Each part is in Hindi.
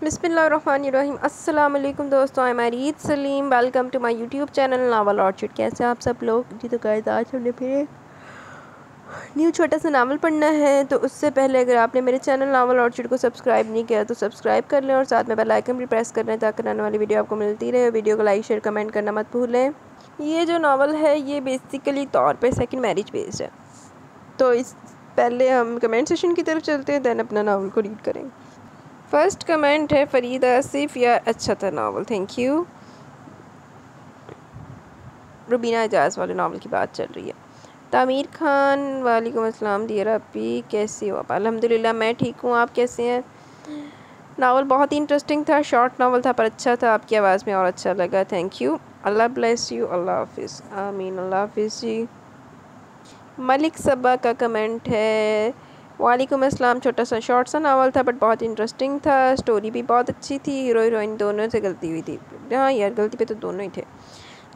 बिस्मिल्लाहिर्रहमानिर्रहीम। अस्सलाम वालेकुम दोस्तों, आई मैरीद Saleem. Welcome to my YouTube channel Naval Orchid. कैसे हैं आप सब लोग जी? तो गाइस, आज हमने फिर न्यू छोटा सा नावल पढ़ना है। तो उससे पहले अगर आपने मेरे चैनल नावल ऑर्चिड को सब्सक्राइब नहीं किया तो सब्सक्राइब कर लें और साथ में बेल आइकन भी प्रेस कर लें ताकि आने वाली वीडियो आपको मिलती रहे। वीडियो को लाइक शेयर कमेंट करना मत भूलें। ये जो नावल है ये बेसिकली तौर पर सेकेंड मैरिज बेस्ड है। तो इस पहले हम कमेंट सेशन की तरफ चलते हैं, दैन अपना नावल को रीड करेंगे। फर्स्ट कमेंट है फरीद आसिफ, यार अच्छा था novel, thank you. Rubina Ejaz वाले नावल की बात चल रही है। तामीर खान, वालेकुम अस्सलाम डियर अपी, कैसी हो आप? अल्हम्दुलिल्लाह मैं ठीक हूँ, आप कैसे हैं? नावल बहुत ही इंटरेस्टिंग था, शॉर्ट नावल था पर अच्छा था। आपकी आवाज़ में और अच्छा लगा, thank you. Allah bless you, Allah हाफिज़। आमीन, अल्लाह हाफिज़ जी। मलिक सबा का कमेंट है, वालेकुम अस्सलाम, छोटा सा शॉर्ट सा नावल था बट बहुत इंटरेस्टिंग था। स्टोरी भी बहुत अच्छी थी, हीरो हीरोइन दोनों से गलती हुई थी। हाँ यार, गलती पे तो दोनों ही थे,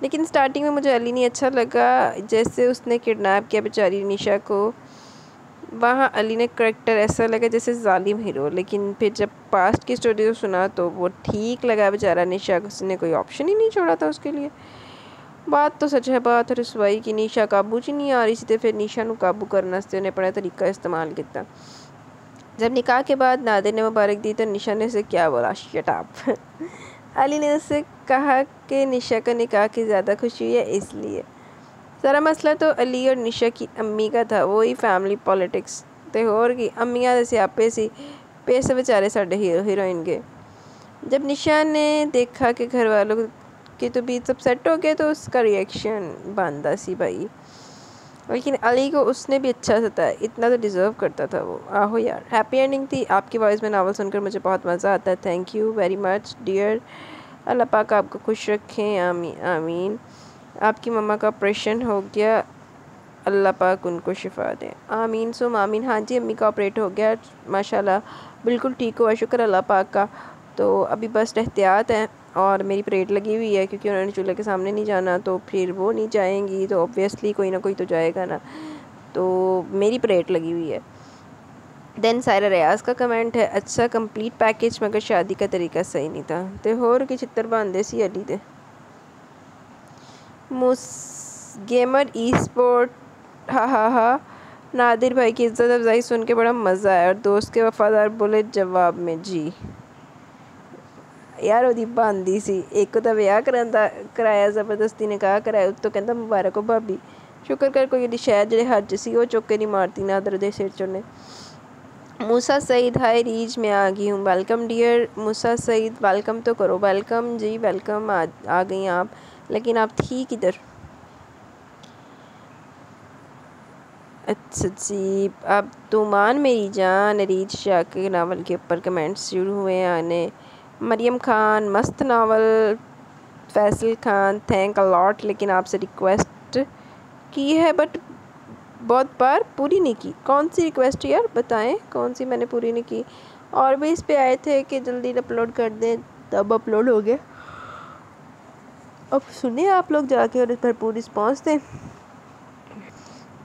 लेकिन स्टार्टिंग में मुझे अली नहीं अच्छा लगा, जैसे उसने किडनैप किया बेचारी निशा को। वहाँ अली ने करेक्टर ऐसा लगा जैसे जालिम हीरो, लेकिन फिर जब पास्ट की स्टोरी सुना तो वो ठीक लगा। बेचारा निशा को उसने कोई ऑप्शन ही नहीं छोड़ा था उसके लिए। बात तो सच है, बात रसवाई की निशा काबू च नहीं आ रही थी, फिर निशा को काबू करने से उन्हें बड़ा तरीका इस्तेमाल किया। जब निकाह के बाद नादिर ने मुबारक दी तो निशा ने उसे क्या बोला, शट अप। अली ने उससे कहा कि निशा का निकाह की ज़्यादा खुशी है, इसलिए सारा मसला तो अली और निशा की अम्मी का था। वही फैमिली पॉलिटिक्स ते होर की अम्मियां दे स्यापे सी, पैसे बेचारे साढ़े हीरो हीरोइन के। जब निशा ने देखा कि घर वालों कि तो भी सब सेट हो गया तो उसका रिएक्शन बनता सी भाई, लेकिन अली को उसने भी अच्छा सताया, इतना तो डिज़र्व करता था वो। आहो यार, हैप्पी एंडिंग थी। आपकी वॉइस में नावल सुनकर मुझे बहुत मज़ा आता है, thank you very much dear. Allah पाक आपको खुश रखें, आमीन आमीन। आपकी मम्मा का ऑपरेशन हो गया, अल्लाह पाक उनको शिफा दें, आमीन सुम आमीन। हाँ जी, अम्मी का ऑपरेट हो गया माशाल्लाह, बिल्कुल ठीक हुआ, शुक्र अल्लाह पाक का। तो अभी बस एहतियात है और मेरी परेड लगी हुई है क्योंकि उन्होंने चूल्हे के सामने नहीं जाना, तो फिर वो नहीं जाएंगी तो ऑब्वियसली कोई ना कोई तो जाएगा ना, तो मेरी परेड लगी हुई है। देन सायरा रियाज का कमेंट है, अच्छा कंप्लीट पैकेज मगर शादी का तरीका सही नहीं था, तो होर की चित्तर बांधे सी अली दे। गेमर ई स्पोर्ट, हा नादिर भाई की इज्जत अफजाई सुन के बड़ा मज़ा आया और दोस्त के वफादार बोले जवाब में जी। यार ओदी बांदी सी, एक को तो ब्याह कराया ज़बरदस्ती ने कहा कराया, तो कहता मुबारक हो भाभी, शुक्र कर कोई शायद जो हज सी वो चुक के नहीं मारती ना दर दे सिर चुने। मूसा सईद, हाय रीज में आ गई हूँ, वेलकम डियर मूसा सईद, वेलकम तो करो, वेलकम जी वेलकम। आ गई आप, लेकिन आप थी किधर? अच्छा जी, अब तो मान मेरी जान। रीज शाह के नावल के ऊपर कमेंट्स शुरू हुए आने। मरियम खान, मस्त novel. Faisal Khan, thank a lot, लेकिन आपसे रिक्वेस्ट की है बट बहुत बार पूरी नहीं की। कौन सी रिक्वेस्ट यार, बताएं कौन सी मैंने पूरी नहीं की? और भी इस पे आए थे कि जल्दी अपलोड कर दें, तब अपलोड हो गया। अब सुनिए आप लोग जाके और इस पर पूरी रिस्पॉन्स दें।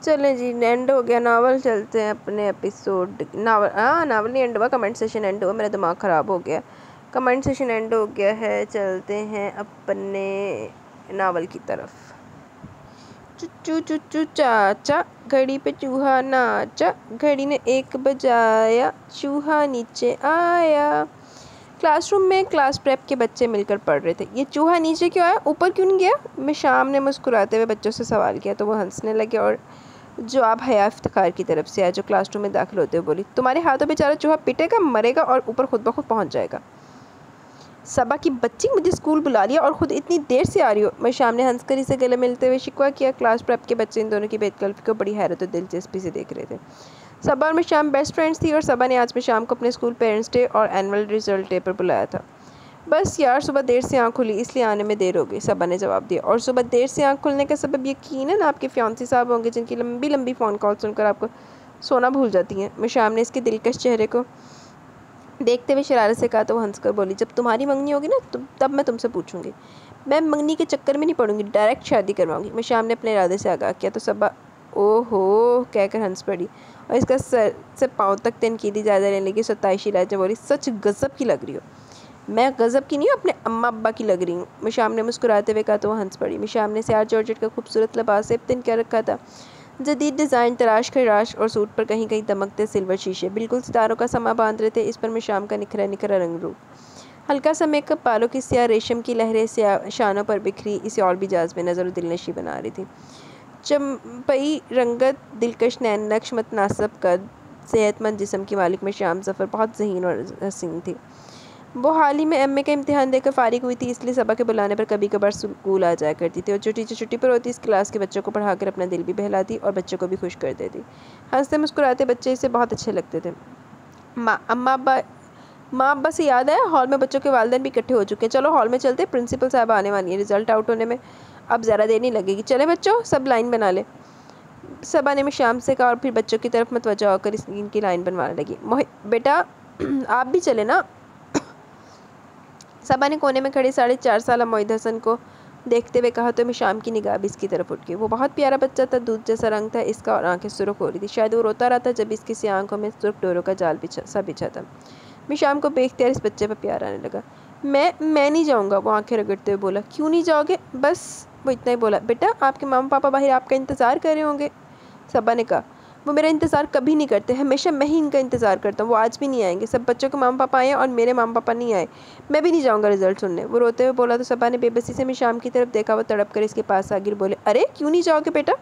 चलें जी, एंड हो गया नावल, चलते हैं अपने एपिसोड। नावल, हाँ नावल नहीं एंड हुआ, कमेंट सेशन एंड हुआ, मेरा दिमाग ख़राब हो गया। कमेंट सेशन एंड हो गया है, चलते हैं अपने नावल की तरफ। चुचू चुचू चाचा, घड़ी पे चूहा नाचा, घड़ी ने 1 बजाया, चूहा नीचे आया। क्लासरूम में क्लास प्रेप के बच्चे मिलकर पढ़ रहे थे। ये चूहा नीचे क्यों आया, ऊपर क्यों नहीं गया? मैं शाम ने मुस्कुराते हुए बच्चों से सवाल किया तो वो हंसने लगे और जवाब हया इफ्तिखार की तरफ से आया, जो क्लासरूम में दाखिल होते हुए बोली, तुम्हारे हाथों बेचारा चूहा पिटेगा, मरेगा और ऊपर खुद ब खुद पहुँच जाएगा। सबा की बच्ची, मुझे स्कूल बुला लिया और ख़ुद इतनी देर से आ रही हो। मैं शाम ने हंसकर इसे गले मिलते हुए शिकवा किया। क्लास प्रेप के बच्चे इन दोनों की बेतकल्फी को बड़ी हैरत और दिलचस्पी से देख रहे थे। सबा और मैं शाम बेस्ट फ्रेंड्स थी और सबा ने आज मैं शाम को अपने स्कूल पेरेंट्स डे और एनुअल रिजल्ट डे पर बुलाया था। बस यार सुबह देर से आँख खुली इसलिए आने में देर हो गई, सबा ने जवाब दिया। और सुबह देर से आँख खुलने का सबब यकीनन आपके फियांसी साहब होंगे जिनकी लंबी लंबी फ़ोन कॉल सुनकर आपको सोना भूल जाती हैं। मैं शाम ने इसके दिलकश चेहरे को देखते हुए शरारत से कहा तो वो हंसकर बोली, जब तुम्हारी मंगनी होगी ना तब मैं तुमसे पूछूंगी। मैं मंगनी के चक्कर में नहीं पड़ूंगी, डायरेक्ट शादी करवाऊंगी। मैं शाम ने अपने इरादे से आगाह किया तो सबा ओहो कहकर हंस पड़ी और इसका सर से पाँव तक तनकीदी ज़्यादा लेने लगी। सताइशी लहजे बोली, सच गजब की लग रही हो। मैं गज़ब की नहीं हूँ, अपने अम्मा अब्बा की लग रही हूँ। मिशाम ने मुस्कुराते हुए कहा तो वो हंस पड़ी। मिशाम ने सियार जॉर्जेट का खूबसूरत लिबास इब्तिन कर रखा था, जदीद डिज़ाइन, तराश खराश और सूट पर कहीं कहीं दमकते सिल्वर शीशे बिल्कुल सितारों का समा बांध रहे थे। इस पर मिशाम का निखरा निखरा रंग रूप, हल्का सा मेकअप, बालों की स्याह रेशम की लहरें स्याह शानों पर बिखरी इसे और भी जाज़ब नज़र और दिलनशी बना रही थी। चंपई रंगत, दिलकश नैन नक्श, मतनासब कद, सेहतमंद जिस्म की मालिक मिशाम ज़फ़र बहुत ज़हीन और हसीन थी। वो हाल ही में एमए का इम्तिहान देकर फ़ारिग हुई थी, इसलिए सबा के बुलाने पर कभी कभार स्कूल आ जाया करती थी और जो टीचर छुट्टी पर होती इस क्लास के बच्चों को पढ़ाकर अपना दिल भी बहलाती और बच्चों को भी खुश कर देती। हंसते मुस्कुराते बच्चे इसे बहुत अच्छे लगते थे। माँ अब्बा से याद आया, हॉल में बच्चों के वालिदैन भी इकट्ठे हो चुके हैं। चलो हॉल में चलते, प्रिंसिपल साहब आने वाली है, रिज़ल्ट आउट होने में अब ज़्यादा देर नहीं लगेगी। चले बच्चों, सब लाइन बना ले, सबा ने मिशाम से कहा और फिर बच्चों की तरफ मतवज्जा होकर इनकी लाइन बनवाने लगी। बेटा आप भी चले ना। सबा ने कोने में खड़े 4.5 साल मोहित हसन को देखते हुए कहा तो मिशाम की निगाह भी इसकी तरफ उठ गई। वो बहुत प्यारा बच्चा था, दूध जैसा रंग था इसका और आंखें सुर्ख हो रही थी। शायद वो रोता रहा था जब इसकी सी आंखों में सुर्ख डोरों का जाल बिछा था। मिशाम को बेख्तियार इस बच्चे पर प्यार आने लगा। मैं नहीं जाऊँगा, वो आंखें रगड़ते हुए बोला। क्यों नहीं जाओगे? बस वो इतना ही बोला। बेटा आपके मामा पापा बाहर आपका इंतज़ार कर रहे होंगे, सबा ने कहा। वो मेरा इंतज़ार कभी नहीं करते, हमेशा मैं ही इनका इंतज़ार करता हूँ। वो आज भी नहीं आएंगे, सब बच्चों के मामा पापा आए और मेरे मामा पापा नहीं आए। मैं भी नहीं जाऊँगा रिजल्ट सुनने, वो रोते हुए बोला। तो सबा ने बेबसी से मिशाम की तरफ देखा। वो तड़प कर इसके पास आगिर बोले, अरे क्यों नहीं जाओगे बेटा?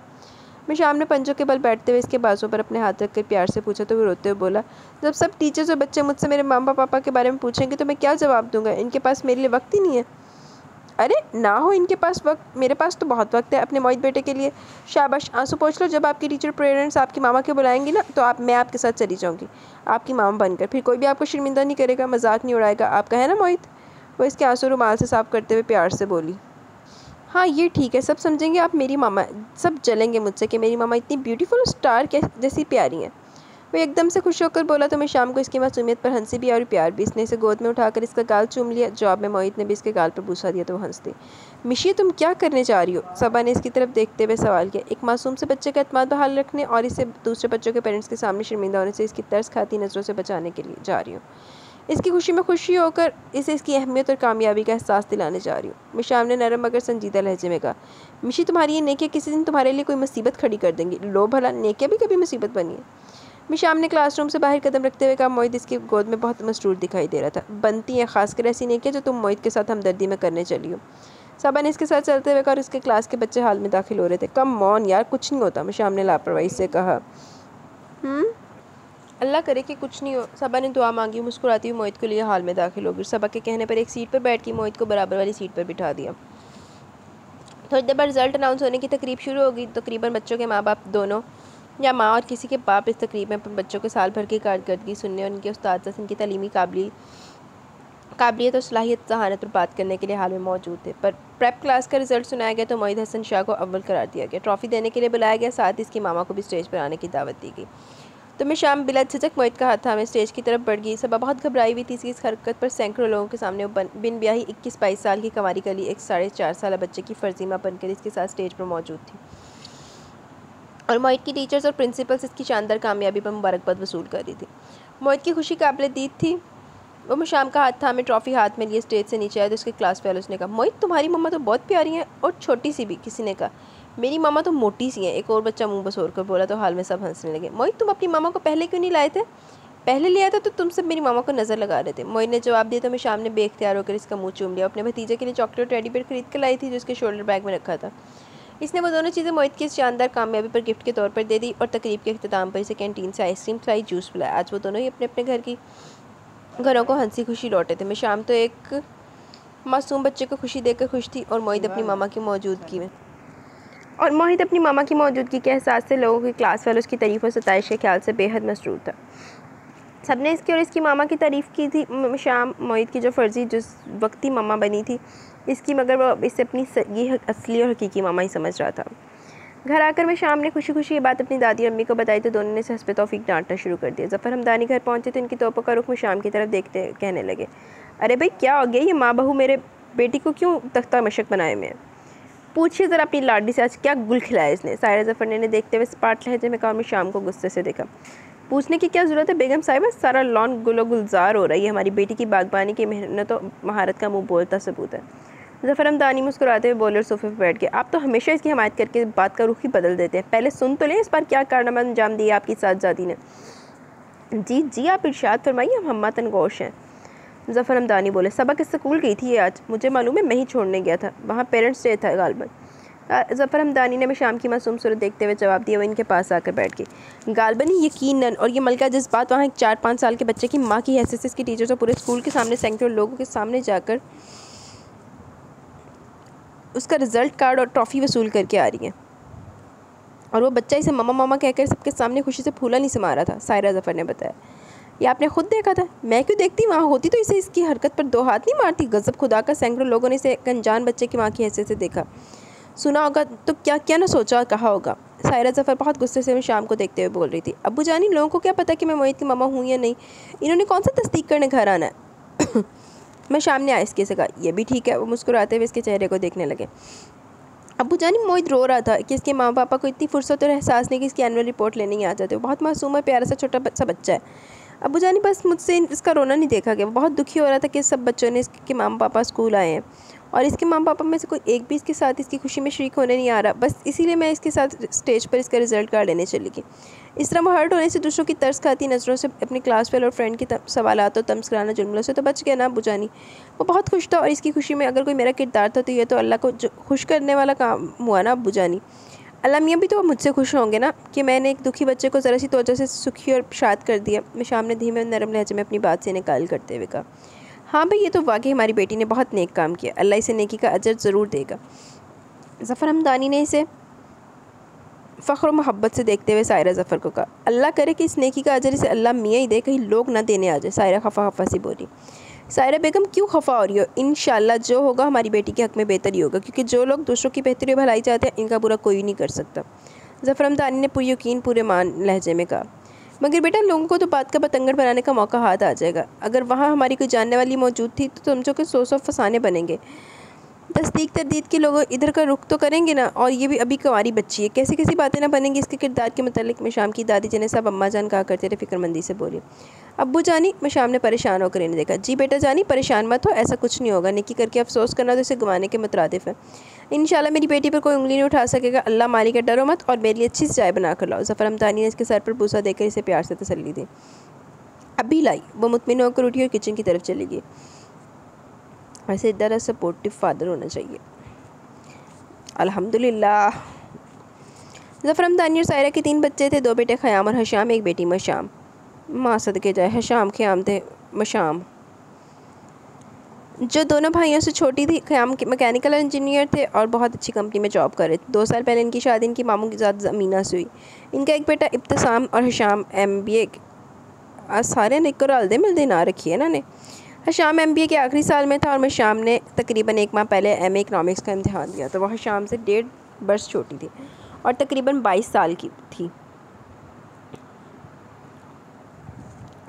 मिशाम ने पंजों के बल बैठते हुए इसके बाजू पर अपने हाथ रखकर प्यार से पूछा तो वो रोते हुए बोला, जब सब टीचर्स और बच्चे मुझसे मेरे मामा पापा के बारे में पूछेंगे तो मैं क्या जवाब दूंगा? इनके पास मेरे लिए वक्त ही नहीं है। अरे ना हो इनके पास वक्त, मेरे पास तो बहुत वक्त है अपने मोहित बेटे के लिए। शाबाश, आंसू पोंछ लो। जब आपकी टीचर पेरेंट्स आपकी मामा के बुलाएंगी ना तो मैं आपके साथ चली जाऊंगी, आपकी मामा बनकर। फिर कोई भी आपको शर्मिंदा नहीं करेगा, मजाक नहीं उड़ाएगा, आपका है ना मोहित? वो इसके आंसू रुमाल से साफ करते हुए प्यार से बोली। हाँ ये ठीक है, सब समझेंगे आप मेरी मामा, सब जलेंगे मुझसे कि मेरी मामा इतनी ब्यूटीफुल स्टार जैसी प्यारी हैं। वो एकदम से खुश होकर बोला तो मैं शाम को इसकी मासूमियत पर हंसी भी और प्यार भी। इसने इसे गोद में उठाकर इसका गाल चूम लिया। जवाब में मोहित ने भी इसके गाल पर बूसा दिया तो वो हंस दी। मिशी तुम क्या करने जा रही हो? सबा ने इसकी तरफ देखते हुए सवाल किया। एक मासूम से बच्चे का एतमाद बहाल रखने और इसे दूसरे बच्चों के पेरेंट्स के सामने शर्मिंदा होने से इसकी तरस खाती नज़रों से बचाने के लिए जा रही हूँ। इसकी खुशी में खुशी होकर इसे इसकी अहमियत और कामयाबी का एहसास दिलाने जा रही हूँ। मिशाम ने नरम मगर संजीदा लहजे में कहा, मिशी तुम्हारी ये नेकियां किसी दिन तुम्हारे लिए कोई मुसीबत खड़ी कर देंगी। लो भला, नेकियां भी कभी मुसीबत बनी है? मिशाम ने क्लासरूम से बाहर कदम रखते हुए कहा। मोहित इसकी गोद में बहुत मसरूर दिखाई दे रहा था। बनती हैं खासकर ऐसी नेकियां जो तुम मोहित के साथ हमदर्दी में करने चली हो। सबा ने इसके साथ चलते हुए कहा और इसके क्लास के बच्चे हाल में दाखिल हो रहे थे। कम मौन यार, कुछ नहीं होता, मिशाम ने लापरवाही से कहा। अल्लाह करे कि कुछ नहीं हो। सबा ने दुआ मांगी। मुस्कुराती हुई मोहित के लिए हाल में दाखिल हो गई। सबा के कहने पर एक सीट पर बैठ के मोहित को बराबर वाली सीट पर बिठा दिया। थोड़ी देर बाद रिजल्ट अनाउंस होने की तकरीब शुरू होगी। तकरीबन बच्चों के माँ बाप दोनों या माँ और किसी के बाप इस तकरीब में बच्चों के साल भर की कारकर्दगी सुनने और उनके उस्ताद से उनकी तालीमी काबिलियत और सलाहियत जहानत पर बात करने के लिए हाल में मौजूद थे। पर प्रेप क्लास का रिजल्ट सुनाया गया तो मोहित हसन शाह को अव्वल करार दिया गया। ट्रॉफ़ी देने के लिए बुलाया गया, साथ ही इसकी मामा को भी स्टेज पर आने की दावत दी गई। तो मैं शाम बिला झिझक मोहित का हाथ थामे स्टेज की तरफ बढ़ गई। सबा बहुत घबराई हुई थी इस हरकत पर। सैकड़ों लोगों के सामने बिन ब्याही 21-22 साल की कंवारी कली एक 4.5 साल बच्चे की फर्जीमा बनकर इसके साथ स्टेज पर मौजूद थी और मोहित की टीचर्स और प्रिंसिपल्स इसकी शानदार कामयाबी पर मुबारकबाद वसूल कर रही थी। मोहित की खुशी काबिल-ए-दीद थी। वो मुशाम का हाथ थामे ट्रॉफ़ी हाथ में लिए स्टेज से नीचे आया तो उसके क्लास फेलोज ने कहा, मोहित तुम्हारी मम्मा तो बहुत प्यारी हैं और छोटी सी भी। किसी ने कहा, मेरी मामा तो मोटी सी हैं। एक और बच्चा मुंह बसोर कर बोला तो हाल में सब हंसने लगे। मोहित तुम अपनी मामा को पहले क्यों नहीं लाए थे? पहले लिया था तो तुम सब मेरी मामा को नज़र लगा रहे थे। मोहित ने जवाब दिया तो मिशाम ने बेख्तियार होकर इसका मुंह चूम लिया। अपने भतीजे के लिए चॉकलेट टेडी बेयर खरीद कर लाई थी जो उसके शोल्डर बैग में रखा था। इसने वो दोनों चीज़ें मोहित की इस शानदार कामयाबी पर गिफ्ट के तौर पर दे दी और तकरीब के अख्ताम पर इसे कैंटीन से आइसक्रीम खिलाई, जूस पिलाया। आज वो दोनों ही अपने अपने घरों को हंसी खुशी लौटे थे। मिशाम तो एक मासूम बच्चे को खुशी देकर खुश थी और मोहित अपनी मामा की मौजूदगी के एहसास से लोगों की क्लास वालों की तारीफ़ और सताइश के ख्याल से बेहद मसरूर था। सबने इसकी और इसकी मामा की तारीफ़ की थी। मिशाम मोहित की जो फ़र्ज़ी जिस वक्ती मामा बनी थी इसकी, मगर वो इसे अपनी ये असली और हकीकी मामा ही समझ रहा था। घर आकर मिशाम ने खुशी खुशी ये बात अपनी दादी और अम्मी को बताई तो दोनों ने इसे हस्बे तौफीक डांटना शुरू कर दिया। ज़फ़र हमदानी घर पहुँचे तो इनकी तोपों का रुख मिशाम की तरफ देखते कहने लगे, अरे भाई क्या हो गया, ये माँ बहू मेरे बेटी को क्यों तख्ता मशक बनाए में? पूछिए ज़रा अपनी लाडी से आज क्या गुल खिलाया इसने? सायरा ज़फ़र ने देखते हुए स्पाट लहजे में कहा। मिशाम को गुस्से से देखा। पूछने की क्या ज़रूरत है बेगम साहिबा, सारा लॉन गुलो गुलजार हो रही है, हमारी बेटी की बागबानी की मेहनत और महारत का मुँह बोलता सबूत है। ज़फ़र हमदानी मुस्कुराते हुए बोले और सोफे पर बैठ गए। आप तो हमेशा इसकी हमायत करके बात का रुख ही बदल देते हैं, पहले सुन तो लें इस बार क्या कारनामा अंजाम दिया आपकी साहबजादी ने। जी जी आप इरशाद फरमाइए, हम हम्मा तनगोश हैं। ज़फ़र हमदानी बोले, सबक स्कूल गई थी आज, मुझे मालूम है मैं ही छोड़ने गया था, वहाँ पेरेंट्स डे था गालबन। ज़फ़र हमदानी ने शाम की मासूम सूरत देखते हुए जवाब दिया। वो इनके पास आकर बैठ गई। गालबन यकीनन, और ये मलका जज्बात वहाँ 4-5 साल के बच्चे की माँ की हैसियत से इसकी टीचर्स और पूरे स्कूल के सामने सैकड़ों लोगों के सामने जाकर उसका रिज़ल्ट कार्ड और ट्रॉफ़ी वसूल करके आ रही है, और वो बच्चा इसे मामा मामा कहकर सबके सामने खुशी से फूला नहीं समा रहा था। सायरा ज़फ़र ने बताया। ये आपने खुद देखा था, मैं क्यों देखती, वहाँ होती तो इसे इसकी हरकत पर 2 हाथ नहीं मारती। गज़ब खुदा का, सैकड़ों लोगों ने इसे एक अनजान बच्चे की माँ की हैसियत से देखा सुना होगा तो क्या क्या ना सोचा कहा होगा। सायरा ज़फ़र बहुत गुस्से से शाम को देखते हुए बोल रही थी। अब्बू जानी, लोगों को क्या पता कि मैं मोहित की मामा हूँ या नहीं, इन्होंने कौन सा तस्दीक करने घर आना है। मैं सामने आहिस्ते से कहा। यह भी ठीक है। वो मुस्कुराते हुए इसके चेहरे को देखने लगे। अब्बू जानी, मोहित रो रहा था कि इसके माँ पापा को इतनी फुर्सत और एहसास नहीं कि इसकी एनुअल रिपोर्ट लेने ही आ जाते। वो बहुत मासूम है, प्यारा सा छोटा सा बच्चा है। अब्बू जानी, बस मुझसे इसका रोना नहीं देखा गया। वो बहुत दुखी हो रहा था कि सब बच्चों ने इसके माँ पापा स्कूल आए हैं और इसके माँ पापा में से कोई एक भी इसके साथ इसकी खुशी में शरीक होने नहीं आ रहा। बस इसीलिए मैं इसके साथ स्टेज पर इसका रिज़ल्ट कार्ड लेने चली गई। इस तरह वो हर्ट होने से, दूसरों की तरस खाती नज़रों से, अपनी क्लास फेल और फ्रेंड के सवालात और तमस्कराना जुमलों से तो बच गया ना अब्बू जानी। वो बहुत खुश था और इसकी खुशी में अगर कोई मेरा किरदार था तो ये तो अल्लाह को खुश करने वाला काम हुआ ना अब्बू जानी। अल्लाह मियाँ भी तो मुझसे खुश होंगे ना कि मैंने एक दुखी बच्चे को ज़रा सी तोजह से सुखी और शाद कर दिया। मैं सामने धीमे नरम लहजे में अपनी बात से निकाल करते हुए कहा, हाँ भाई, ये तो वाकई हमारी बेटी ने बहुत नेक काम किया, अल्लाह इसे नेकी का अजर ज़रूर देगा। ज़फ़र हमदानी ने इसे फ़ख्र और मोहब्बत से देखते हुए सायरा ज़फ़र को कहा, अल्लाह करे कि इस नेकी का अजर इसे अल्लाह मियाँ ही दे, कहीं लोग ना देने आ जाए। सायरा खफा खफा सी बोली। सायरा बेगम, क्यों खफा हो रही हो? इंशाल्लाह जो होगा हमारी बेटी के हक़ में बेहतर ही होगा, क्योंकि जो लोग दूसरों की बेहतरी और भलाई चाहते हैं इनका बुरा कोई नहीं कर सकता। ज़फ़र हमदानी ने पूरी यकीन पूरे मान लहजे में कहा, मगर बेटा, लोगों को तो बात का बतंगड़ बनाने का मौका हाथ आ जाएगा। अगर वहाँ हमारी कोई जानने वाली मौजूद थी तो समझो कि 100 फसाने बनेंगे। तस्दीक तरदीद के लोग इधर का रुख तो करेंगे ना, और ये भी अभी कुंवारी बच्ची है, कैसी कैसी बातें ना बनेंगी इसके किरदार के मतलब। में शाम की दादी जने सब अम्मा जान कहा करते थे फ़िक्रमंदी से बोली। अब्बू जानी, मैं शाम ने परेशान होकर इन्हें देखा। जी बेटा जानी, परेशान मत हो, ऐसा कुछ नहीं होगा। नेकी करके अफसोस करना तो इसे गंवाने के मुतरादिफ है। इंशाल्लाह मेरी बेटी पर कोई उंगली नहीं उठा सकेगा। अल्लाह मालिक है, डरो मत और मेरे लिए अच्छी सी चाय बना कर लाओ। ज़फ़र हमदानी ने इसके सर पर बूसा देकर इसे प्यार से तसल्ली दी। अभी लाई। वो मुतमिन होकर उठी और किचन की तरफ चली गई। ऐसे इधर सपोर्टिव फादर होना चाहिए। अल्हम्दुलिल्लाह। ज़फ़र हमदानी और सायरा के 3 बच्चे थे, 2 बेटे ख़याम और हशाम, एक बेटी मशाम। माँ सदके जाए, हशाम ख़याम थे मशाम। जो दोनों भाइयों से छोटी थी, ख़याम मैकेनिकल इंजीनियर थे और बहुत अच्छी कंपनी में जॉब कर रहे थे। 2 साल पहले इनकी शादी इनकी मामू की ज़ात ज़मीना से हुई। इनका एक बेटा इब्तिसाम और हशाम MBA। आज सारे ने कर हल्दे मिलदे ना रखी है ना ने। हशाम MBA के आखिरी साल में था और मशाम ने तकरीबन 1 माह पहले MA इकनॉमिक्स का इम्तिहान दिया। तो वह हशाम से 1.5 बरस छोटी थी और तकरीबन 22 साल की थी।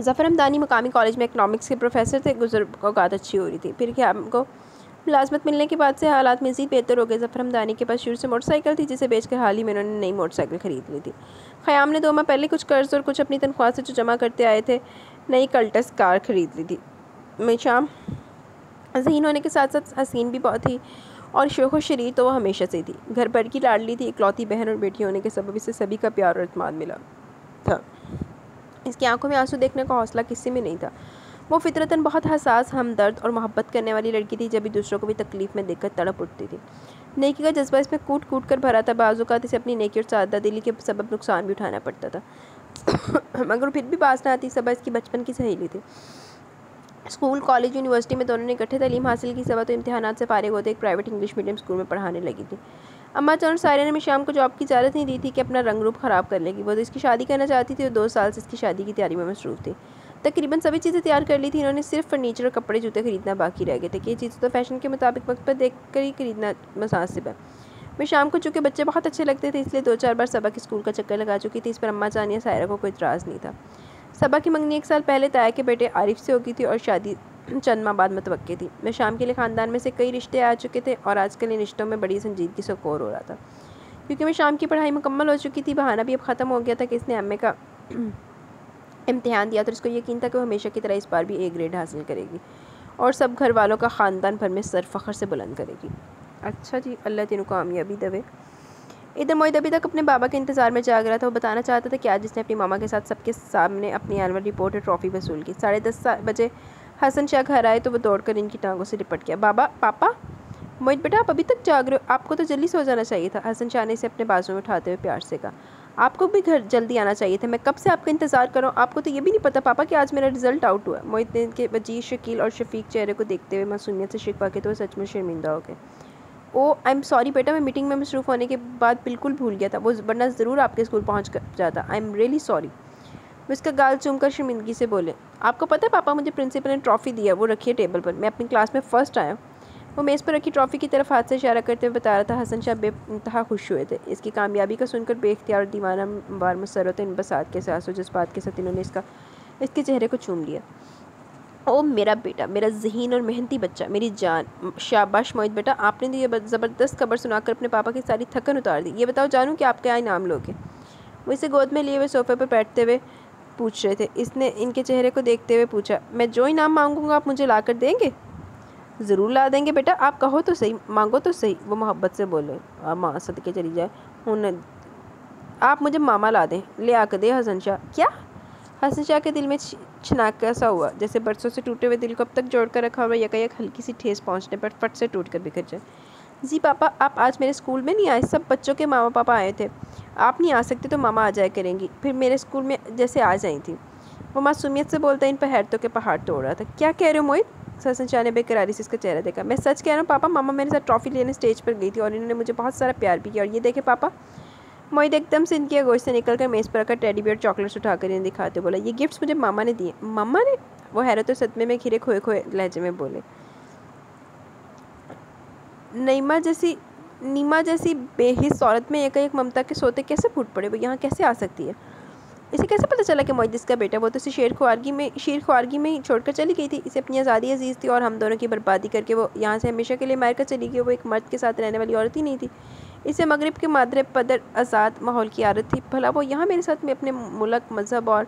ज़फ़र हमदानी मकामी कॉलेज में इकनॉमिक्स के प्रोफेसर थे। गुज़र औकात अच्छी हो रही थी। फिर ख़याम को मुलाज़मत मिलने के बाद से हालात मज़ीद बेहतर हो गए। ज़फ़र हमदानी के पास शुरू से मोटरसाइकिल थी, जिसे बेचकर हाल ही में उन्होंने नई मोटरसाइकिल ख़रीद ली थी। ख़याम ने 2 माह पहले कुछ कर्ज़ और कुछ अपनी तनख्वाह से जो जमा करते आए थे, नई कल्टस कार ख़रीद ली थी। मशाम ज़हीन होने के साथ साथ हसीन भी बहुत थी और शोख व शरीर तो वह हमेशा से थी। घर भर की लाडली थी, इकलौती बहन और बेटी होने के सबब इसे सभी का प्यार और एतमाद मिला था। इसकी आंखों में आंसू देखने का हौसला किसी में नहीं था। वो फितरतन बहुत हसास, हमदर्द और मोहब्बत करने वाली लड़की थी। जब भी दूसरों को भी तकलीफ़ में देखकर तड़प उठती थी। नेकी का जज्बा इसमें कूट कूट कर भरा था। बाज़ औक़ात इसे अपनी नेकी और सादा दिली के सबब नुकसान भी उठाना पड़ता था मगर फिर भी बास ना आती। सबा इसकी बचपन की सहेली थी। स्कूल, कॉलेज, यूनिवर्सिटी में दोनों ने इकट्ठे तालीम हासिल की। सबा तो इम्तिहानात से फारिग होते एक प्राइवेट इंग्लिश मीडियम स्कूल में पढ़ाने लगी थी। अम्मा जान और सायरा ने मशाम को जॉब की इजाज़त नहीं दी थी कि अपना रंग रूप ख़राब कर लेगी। वो तो इसकी शादी करना चाहती थी और 2 साल से इसकी शादी की तैयारी में मसरूफ़ थी। तकरीबन सभी चीज़ें तैयार कर ली थी। इन्होंने सिर्फ फर्नीचर और कपड़े जूते खरीदना बाकी रह गए थे कि ये चीज़ें तो फ़ैशन के मुताबिक वक्त पर देख कर ही खरीदना मुनासिब है। मशाम को चूँकि बच्चे बहुत अच्छे लगते थे, इसलिए 2-4 बार सबा के स्कूल का चक्कर लगा चुकी थी। इस पर अम्मा जान या सायरा को कोई इतराज़ नहीं था। सबा की मंगनी 1 साल पहले ताया के बेटे आरिफ से हो गई थी और शादी चंद माह बाद मुतवक्की थी। मशाम के लिए ख़ानदान में से कई रिश्ते आ चुके थे और आजकल इन रिश्तों में बड़ी संजीदगी से गौर हो रहा था। क्योंकि मशाम की पढ़ाई मुकम्मल हो चुकी थी, बहाना भी अब ख़त्म हो गया था कि इसने MA का इम्तिहान दिया तो उसको यकीन था कि वो हमेशा की तरह इस बार भी ए ग्रेड हासिल करेगी और सब घर वालों का ख़ानदान भर में सर फ़ख्र से बुलंद करेगी। अच्छा जी, अल्लाह तेनू कामयाबी देवे। इधर मोहित अभी तक अपने बाबा के इंतज़ार में जाग रहा था। वो बताना चाहता था कि आज जिसने अपनी मामा के साथ सबके सामने अपनी एनुअल रिपोर्ट और ट्रॉफ़ी वसूल की। 10:30 बजे हसन शाह घर आए तो वो दौड़कर इनकी टांगों से लिपट गया। बाबा, पापा। मोहित बेटा, आप अभी तक जाग रहे हो? आपको तो जल्दी सो जाना चाहिए था। हसन शाह ने इसे अपने बाजू में उठाते हुए प्यार से कहा। आपको भी घर जल्दी आना चाहिए था। मैं कब से आपका इंतज़ार कर रहा हूँ। आपको तो ये भी नहीं पता पापा कि आज मेरा रिजल्ट आउट हुआ। मोहित ने इनके वजीर, शकील और शफीक चेहरे को देखते हुए मासूमियत से शिकवा के तो सच में शर्मिंदा हो गए। ओ आई एम सॉरी बेटा, मैं मीटिंग में मसरूफ़ होने के बाद बिल्कुल भूल गया था। वो वरना ज़रूर आपके स्कूल पहुँच कर जाता। I am really sorry. वो इसका गाल चूमकर शर्मिंदगी से बोले। आपको पता है पापा, मुझे प्रिंसिपल ने ट्रॉफ़ी दिया। वो रखी है टेबल पर। मैं अपनी क्लास में फ़र्स्ट आया। वो मेज़ पर रखी ट्रॉफ़ी की तरफ हाथ से इशारा करते हुए बता रहा था। हसन शाह बेइंतहा खुश हुए थे। इसकी कामयाबी का सुनकर बेख्तियार दीवाना बार मुसर्रत इन बसात के साथ जज्बात के साथ इन्होंने इसके चेहरे को चूम लिया। ओ मेरा बेटा, मेरा ज़हीन और मेहनती बच्चा, मेरी जान। शाबाश मोहित बेटा, आपने तो ये ज़बरदस्त खबर सुनाकर अपने पापा की सारी थकन उतार दी। ये बताओ जानूँ कि आप क्या इनाम लोगे? वो इसे गोद में लिए हुए सोफ़े पर बैठते हुए पूछ रहे थे। इसने इनके चेहरे को देखते हुए पूछा, मैं जो इनाम मांगूंगा आप मुझे ला कर देंगे? ज़रूर ला देंगे बेटा, आप कहो तो सही, मांगो तो सही। वो मोहब्बत से बोले। माँ सदके चली जाए। हूँ आप मुझे मामा ला दें, ले आकर दे हसन शाह। क्या? हसन शाह के दिल में छनाका सा हुआ, जैसे बरसों से टूटे हुए दिल को अब तक जोड़ कर रखा हुआ यकायक हल्की सी ठेस पहुंचने पर फट से टूट कर बिखर जाए। जी पापा, आप आज मेरे स्कूल में नहीं आए। सब बच्चों के मामा पापा आए थे। आप नहीं आ सकते तो मामा आ जाया करेंगी, फिर मेरे स्कूल में जैसे आज आई थी। वो मासूमियत से बोलता इन पर हैरतों के पहाड़ तोड़ रहा था। क्या कह रहे हो मोहित? हसन शाह ने बेकरारी से इसका चेहरा देखा। मैं सच कह रहा हूँ पापा, मामा मेरे साथ ट्रॉफ़ी लेने स्टेज पर गई थी और इन्होंने मुझे बहुत सारा प्यार भी किया। और ये देखे पापा। मोहित एकदम से इनकी आगोश से निकलकर मेज़ पर रखा टेडी बियर चॉकलेट्स उठाकर इन्हें दिखाते बोला, ये गिफ्ट्स मुझे मामा ने दिए। मामा ने? वो हैरत और सदमे में घिरे खोए खोए लहजे में बोले। नीमा जैसी बेहिस औरत में एक ममता के सोते कैसे फूट पड़े? वो यहाँ कैसे आ सकती है? इसे कैसे पता चला कि मोहित इसका बेटा? वो तो इसे शीर ख्वारगी में ही छोड़कर चली गई थी। इसे अपनी आज़ादी अजीज़ थी और हम दोनों की बर्बादी करके वो यहाँ से हमेशा के लिए अमेरिका चली गई। वो एक मर्द के साथ रहने वाली औरत ही नहीं थी। इसे मगरिब के मादरे पदर आज़ाद माहौल की आदत थी। भला वो यहाँ मेरे साथ में अपने मुल्क, मज़हब और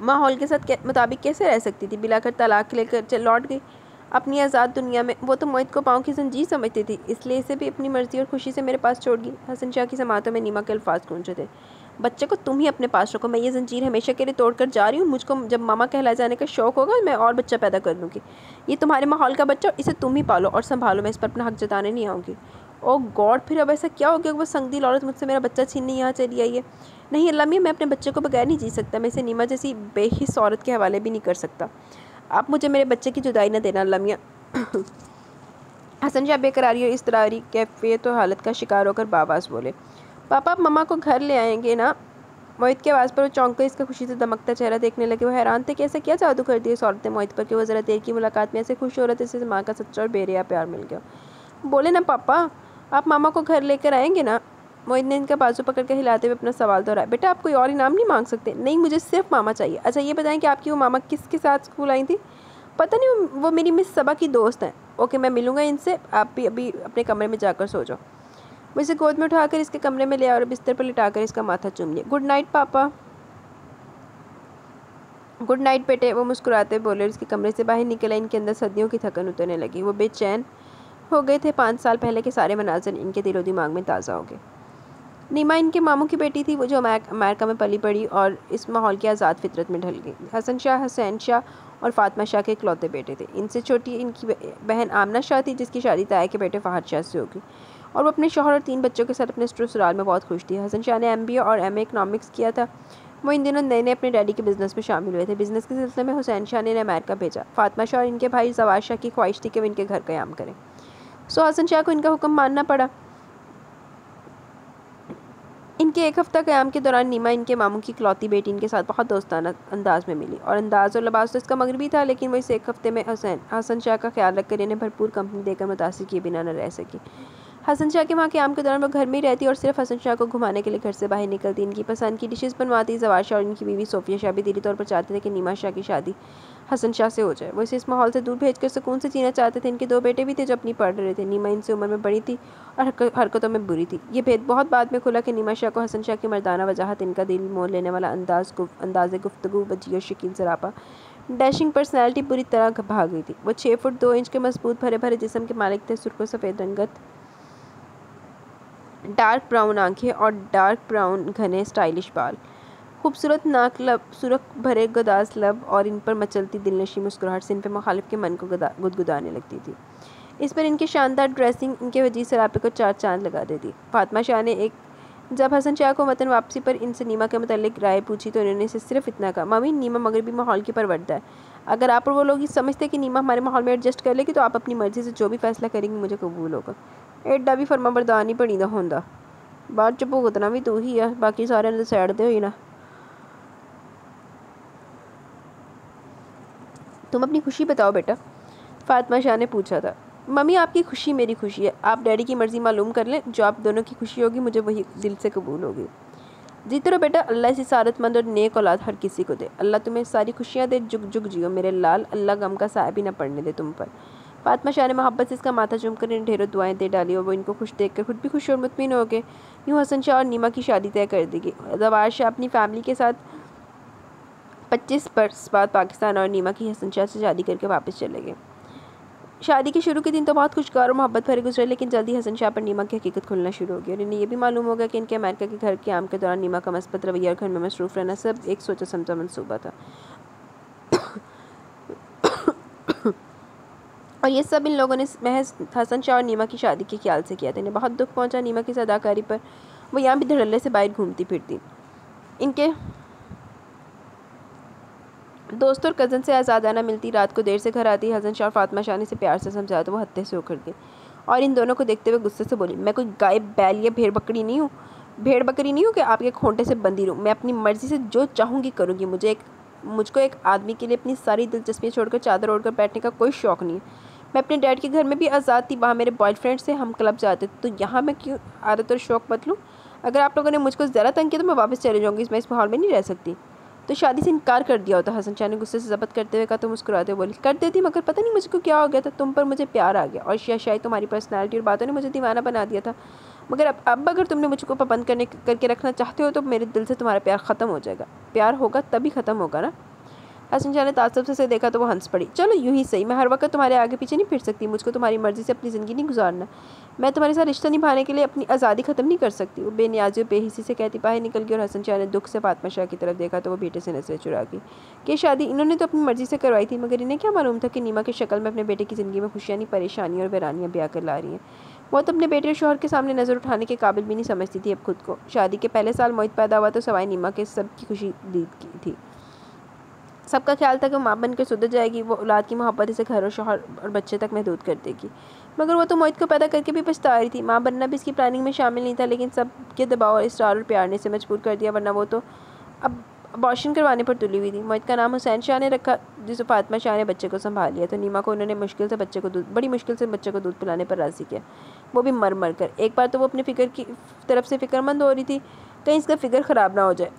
माहौल के साथ मुताबिक कैसे रह सकती थी? बिलाकर तलाक लेकर लौट गई अपनी आज़ाद दुनिया में। वो तो मोहित को पाँव की जंजीर समझती थी, इसलिए इसे भी अपनी मर्ज़ी और खुशी से मेरे पास छोड़ गई। हसन शाह की समातों में नीमा के अल्फाज गूंजे थे। बच्चे को तुम ही अपने पास रखो। मैं ये जंजीर हमेशा के लिए तोड़कर जा रही हूँ। मुझको जब मामा कहला जाने का शौक़ होगा मैं और बच्चा पैदा कर दूँगी। ये तुम्हारे माहौल का बच्चा, इसे तुम ही पालो और संभालो। मैं इस पर अपना हक जताने नहीं आऊँगी। ओह गॉड, फिर अब ऐसा क्या हो गया? वो संगदिल औरत मुझसे मेरा बच्चा छीनने यहाँ चली आई है। नहीं अल्लाह मियाँ, मैं अपने बच्चे को बगैर नहीं जी सकता। मैं इसे नीमा जैसी बेहिस औरत के हवाले भी नहीं कर सकता। आप मुझे मेरे बच्चे की जुदाई न देना अल्लाह मियाँ। हसन शाह बेकरारी और इसतरारी कैफियत और हालत का शिकार होकर बाबास बोले। पापा, आप मम्मा को घर ले आएंगे ना? मोहित की आवाज़ पर वो चौंक कर इसका खुशी से दमकता चेहरा देखने लगे। वो हैरान थे कि ऐसा क्या जादू कर दिया इस औरत ने मोहित पर कि वो ज़रा देर की मुलाकात में ऐसे खुश हो रहे थे जैसे माँ का सच्चा और बेरिया प्यार मिल गया। बोले ना पापा, आप मामा को घर लेकर आएंगे ना? मोहित ने इनका बाजू पकड़ कर हिलाते हुए अपना सवाल दोहराया। बेटा, आप कोई और इनाम नहीं मांग सकते? नहीं, मुझे सिर्फ मामा चाहिए। अच्छा ये बताएं कि आपकी वो मामा किसके साथ स्कूल आई थी? पता नहीं, वो मेरी मिस सबा की दोस्त हैं। ओके, मैं मिलूँगा इनसे। आप भी अभी अपने कमरे में जाकर सो जाओ। वो इसे गोद में उठाकर इसके कमरे में ले आया और बिस्तर पर लिटाकर इसका माथा चूम लिया। गुड नाइट पापा। गुड नाइट बेटे, वो मुस्कुराते बोले और इसके कमरे से बाहर निकला। इनके अंदर सदियों की थकन उतरने लगी। वो बेचैन हो गए थे। 5 साल पहले के सारे मनाज़िर इनके दिलो दिमाग में ताज़ा हो गए। नीमा इनके मामू की बेटी थी, वो जो अमेरिका में पली पड़ी और इस माहौल की आज़ाद फितरत में ढल गई। हसन शाह, हुसैन शाह और फातिमा शाह के इकलौते बेटे थे। इनसे छोटी इनकी बहन आमना शाह थी, जिसकी शादी ताया के बेटे फ़हद शाह से होगी और वो अपने शौहर और 3 बच्चों के साथ अपने ससुराल में बहुत खुश थी। हसन शाह ने MBA और MA इकनॉमिक्स किया था। वो इन दिनों नए नए अपने डैडी के बिज़नेस में शामिल हुए थे। बिज़नेस के सिलसिले में हुसैन शाह ने अमेरिका भेजा। फातिमा शाह और इनके भाई जवाद शाह की ख्वाहिश थी कि वो इनके घर क़याम करें, सो हसन शाह को इनका हुक्म मानना पड़ा। इनके 1 हफ़्ता क़याम के दौरान नीमा इनके मामू की इकलौती बेटी इनके साथ बहुत दोस्ताना अंदाज में मिली और अंदाज़ और लिबास तो इसका मगरबी था, लेकिन वो इस 1 हफ़्ते में हसन शाह का ख्याल रखकर इन्हें भरपूर कंपनी देकर मुतासिर किए बिना न रह सकी। हसन शाह के वहाँ क़याम के दौरान वो घर में ही रहती और सिर्फ हसन शाह को घुमाने के लिए घर से बाहर निकलती। इनकी पसंद की डिशेज़ बनवाती। जवाद शाह और इनकी बीवी सोफिया शाह भी दिली तौर पर चाहते थे कि नीमा शाह की शादी हसन शाह से हो जाए। वो इसे इस माहौल से दूर भेजकर सुकून से जीना चाहते थे। इनके 2 बेटे भी थे जो अपनी पढ़ रहे थे। नीमा इनसे उम्र में बड़ी थी और हरकतों में बुरी थी। ये भेद बहुत बाद में खुला कि नीमा शाह को हसन शाह की मर्दाना वजाहत, इनका दिल मोह लेने वाला अंदाज़ गुफ्तगू, बजी और शकील सरापा, डैशिंग पर्सनैलिटी बुरी तरह भाग गई थी। वो 6 फुट 2 इंच के मजबूत भरे भरे जिस्म के मालिक थे। सुर्ख सफ़ेद रंगत, डार्क ब्राउन आंखें और डार्क ब्राउन घने स्टाइलिश बाल, खूबसूरत नाक, लब, सुरख भरे गुदास लब और इन पर मचलती दिलनशी मुस्कुराहट से इन पे मुखालिफ के मन को गुदगुदाने लगती थी। इस पर इनकी शानदार ड्रेसिंग इनके वजीज सरापे को 4 चांद लगा देती। फातिमा शाह ने जब हसन शाह को वतन वापसी पर इनसे नीमा के मुतालिक राय पूछी तो उन्होंने इसे सिर्फ इतना कहा, मम्मी नीमा मगरबी माहौल की परवरदा है। अगर आप और वो लोग समझते कि नीमा हमारे माहौल में एडजस्ट कर लेगी तो आप अपनी मर्जी से जो भी फैसला करेंगी मुझे कबूल होगा। एड्डा भी फरमा बरदार नहीं बनी दा होंदा, बाद च भुगतना भी तू ही है, बाकी सारे ने साइड दे होई ना। तुम अपनी खुशी बताओ बेटा, फातिमा शाह ने पूछा था। मम्मी आपकी खुशी मेरी खुशी है, आप डैडी की मर्ज़ी मालूम कर लें, जो आप दोनों की खुशी होगी मुझे वही दिल से कबूल होगी। जीते रहो बेटा, अल्लाह ऐसी सारतमंद और नेक औलाद हर किसी को दे। अल्लाह तुम्हें सारी खुशियाँ दे, जुग जुग जियो मेरे लाल, अल्लाह गम का साया भी ना पड़ने दे तुम पर। फातिमा शाह ने मोहब्बत से इसका माथा चूम कर इन ढेरों दुआएं दे डाली और वो इनको खुश देख कर खुद भी खुश और मुतमिन हो गए। यूँ हसन शाह और नीमा की शादी तय कर दी गई। जवाहर शाह अपनी फैमिली के साथ 25 बरस बाद पाकिस्तान और नीमा की हसन शाह से शादी करके वापस चले गए। शादी के शुरू के दिन तो बहुत खुशगवार और मोहब्बत भरे गुजरे, लेकिन जल्दी हसन शाह पर नीमा की हकीकत खुलना शुरू हो गई और इन्हें यह भी मालूम हो गया कि इनके अमेरिका के घर के आम के दौरान नीमा का मस्बत रवैया और घर में मसरूफ़ रहना सब एक सोचा समझा मंसूबा था। और ये सब इन लोगों ने महज हसन शाह और नीमा की शादी के ख्याल से किया था। इन्हें बहुत दुख पहुंचा नीमा की अदाकारी पर। वो यहाँ भी धड़ल्ले से बाहर घूमती फिरती। इनके दोस्त और कज़न से आज़ादाना मिलती, रात को देर से घर आती। हसन शाह और फातिमा शाह ने इसे प्यार से समझाया तो वो हत्थे से उखड़ गई और इन दोनों को देखते हुए गुस्से से बोली, मैं कोई गाय बैल या भेड़ बकरी नहीं हूँ कि आपके खोंटे से बंदी रहूँ। मैं अपनी मर्ज़ी से जो चाहूँगी करूँगी। मुझको एक आदमी के लिए अपनी सारी दिलचस्पियाँ छोड़कर चादर ओढ़कर बैठने का कोई शौक़ नहीं है। मैं अपने डैड के घर में भी आज़ाद थी, वहाँ मेरे बॉयफ्रेंड से हम क्लब जाते थे, तो यहाँ मैं क्यों आदत और शौक़ बदलूँ? अगर आप लोगों ने मुझको ज़रा तंग किया तो मैं वापस चले जाऊँगी, मैं इस माहौल में नहीं रह सकती। तो शादी से इनकार कर दिया होता। हसन शाह ने गुस्से से ज़ब्त करते हुए कहा तो मुस्कुराते हुए बोली, कर देती, मगर पता नहीं मुझको क्या हो गया था, तुम पर मुझे प्यार आ गया और शायद तुम्हारी पर्सनैलिटी और बातों ने मुझे दीवाना बना दिया था। मगर अब अगर तुमने मुझको पाबंद करके रखना चाहते हो तो मेरे दिल से तुम्हारा प्यार ख़त्म हो जाएगा। प्यार होगा तभी ख़त्म होगा ना। हसन शाह ने ताज्जुब से देखा तो वो हंस पड़ी। चलो यूँ ही सही, मैं हर वक्त तुम्हारे आगे पीछे नहीं फिर सकती। मुझको तुम्हारी मर्ज़ी से अपनी ज़िंदगी नहीं गुजारना। मैं तुम्हारे साथ रिश्ता निभाने के लिए अपनी आज़ादी ख़त्म नहीं कर सकती। वो बेनियाज़ी और बेहिसी से कहती बाहर निकल गई और हसन शाह ने दुख से फातिमा शाह की तरफ देखा तो वो बेटे से नजरें चुरा गई। कि शादी इन्होंने तो अपनी मर्ज़ी से करवाई थी, मगर इन्हें क्या मालूम था कि नीमा की शक्ल में अपने बेटे की ज़िंदगी में खुशियाँ नहीं, परेशानियाँ और वीरानियाँ ब्याह कर ला रही हैं। वो तो अपने बेटे और शौहर के सामने नज़र उठाने के काबिल भी नहीं समझती थी अब खुद को। शादी के पहले साल मोहित पैदा हुआ तो सवाई नीमा के सब की खुशी दी थी। सबका ख्याल था कि माँ बनकर सुधर जाएगी, वो औलाद की मोहब्बत इसे घर और शौहर और बच्चे तक महदूद कर देगी। मगर वो तो मोहित को पैदा करके भी पछता रही थी। माँ बनना भी इसकी प्लानिंग में शामिल नहीं था, लेकिन सबके दबाव और इसरार और प्यार ने इसे मजबूर कर दिया, वरना वो तो अब अबॉर्शन करवाने पर तुली हुई थी। मोहित का नाम हुसैन शाह ने रखा, जिसे फातिमा शाह ने बच्चे को संभाल लिया। तो नीमा को उन्होंने बड़ी मुश्किल से बच्चे को दूध पिलाने पर राज़ी किया, वो भी मर मर कर। एक बार तो वो अपनी फ़िक्र की तरफ से फ़िक्रमंद हो रही थी, कहीं इसका फ़िक्र ख़राब ना हो जाए।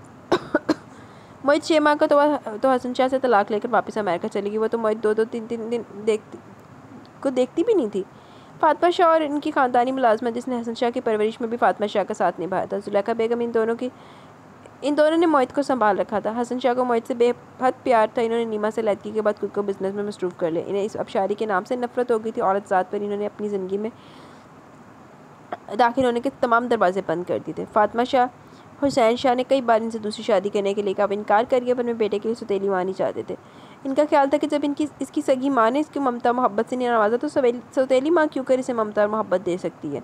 मोहित 6 माह का तो हसन शाह से तलाक लेकर वापस अमेरिका चली गई। वो तो मोहित 2-3 दिन देखती भी नहीं थी। फातिमा शाह और इनकी ख़ानदानी मुलाजमत, जिसने हसन शाह की परवरिश में भी फातिमा शाह का साथ निभाया था। जुलेखा बेगम इन दोनों ने मोहित को संभाल रखा था। हसन शाह को मोहित से बेहद प्यार था। इन्होंने नीमा से लड़की के बाद खुद को बिजनेस में मसरूफ़ कर लिया। इन्हें इस अपशारी के नाम से नफरत हो गई थी। औरत ज़ात पर इन्होंने अपनी ज़िंदगी में दाखिल होने के तमाम दरवाजे बंद कर दिए थे। फातिमा शाह हुसैन शाह ने कई बार इनसे दूसरी शादी करने के लिए कहा, इनकार कर गया, पर अपने बेटे के लिए सौतेली माँ नहीं चाहते थे। इनका ख्याल था कि जब इसकी सगी माँ ने इसकी ममता मोहब्बत से नहीं नवाजा तो सौतेली माँ क्यों कर इसे ममता और मोहब्बत दे सकती है।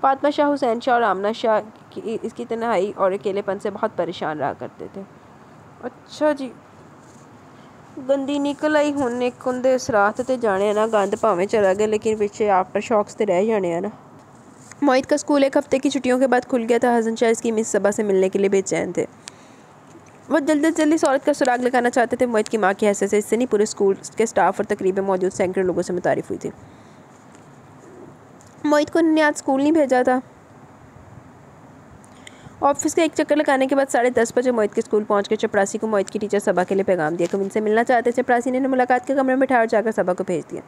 फातिमा शाह, हुसैन शाह और आमना शाह इसकी तन्हाई और अकेलेपन से बहुत परेशान रहा करते थे। अच्छा जी, गंदी निकल आई हूँ एक उंदे सरात ते जाने ना, गंद भावें चला गया लेकिन पिछे आफ्टर शॉक्स तो रह जाने ना। मोहित का स्कूल एक हफ्ते की छुट्टियों के बाद खुल गया था। हसन शाह इसकी मिस सबा से मिलने के लिए बेचैन थे। वो जल्दी इस औरत का सुराग लगाना चाहते थे। मोहित की माँ की हैसियत से इससे नहीं, पूरे स्कूल के स्टाफ और तकरीबन मौजूद सैकड़ों लोगों से मुतारिफ हुई थी। मोहित को उन्होंने आज स्कूल नहीं भेजा था ऑफिस का एक चक्कर लगाने के बाद 10:30 बजे मोहित के स्कूल पहुंच के चपरासी को मोहित की टीचर सबा के लिए पैगाम दिया। तुम इनसे मिलना चाहते। चपरासी ने मुलाकात के कमरे में बिठाकर जाकर सबा को भेज दिया।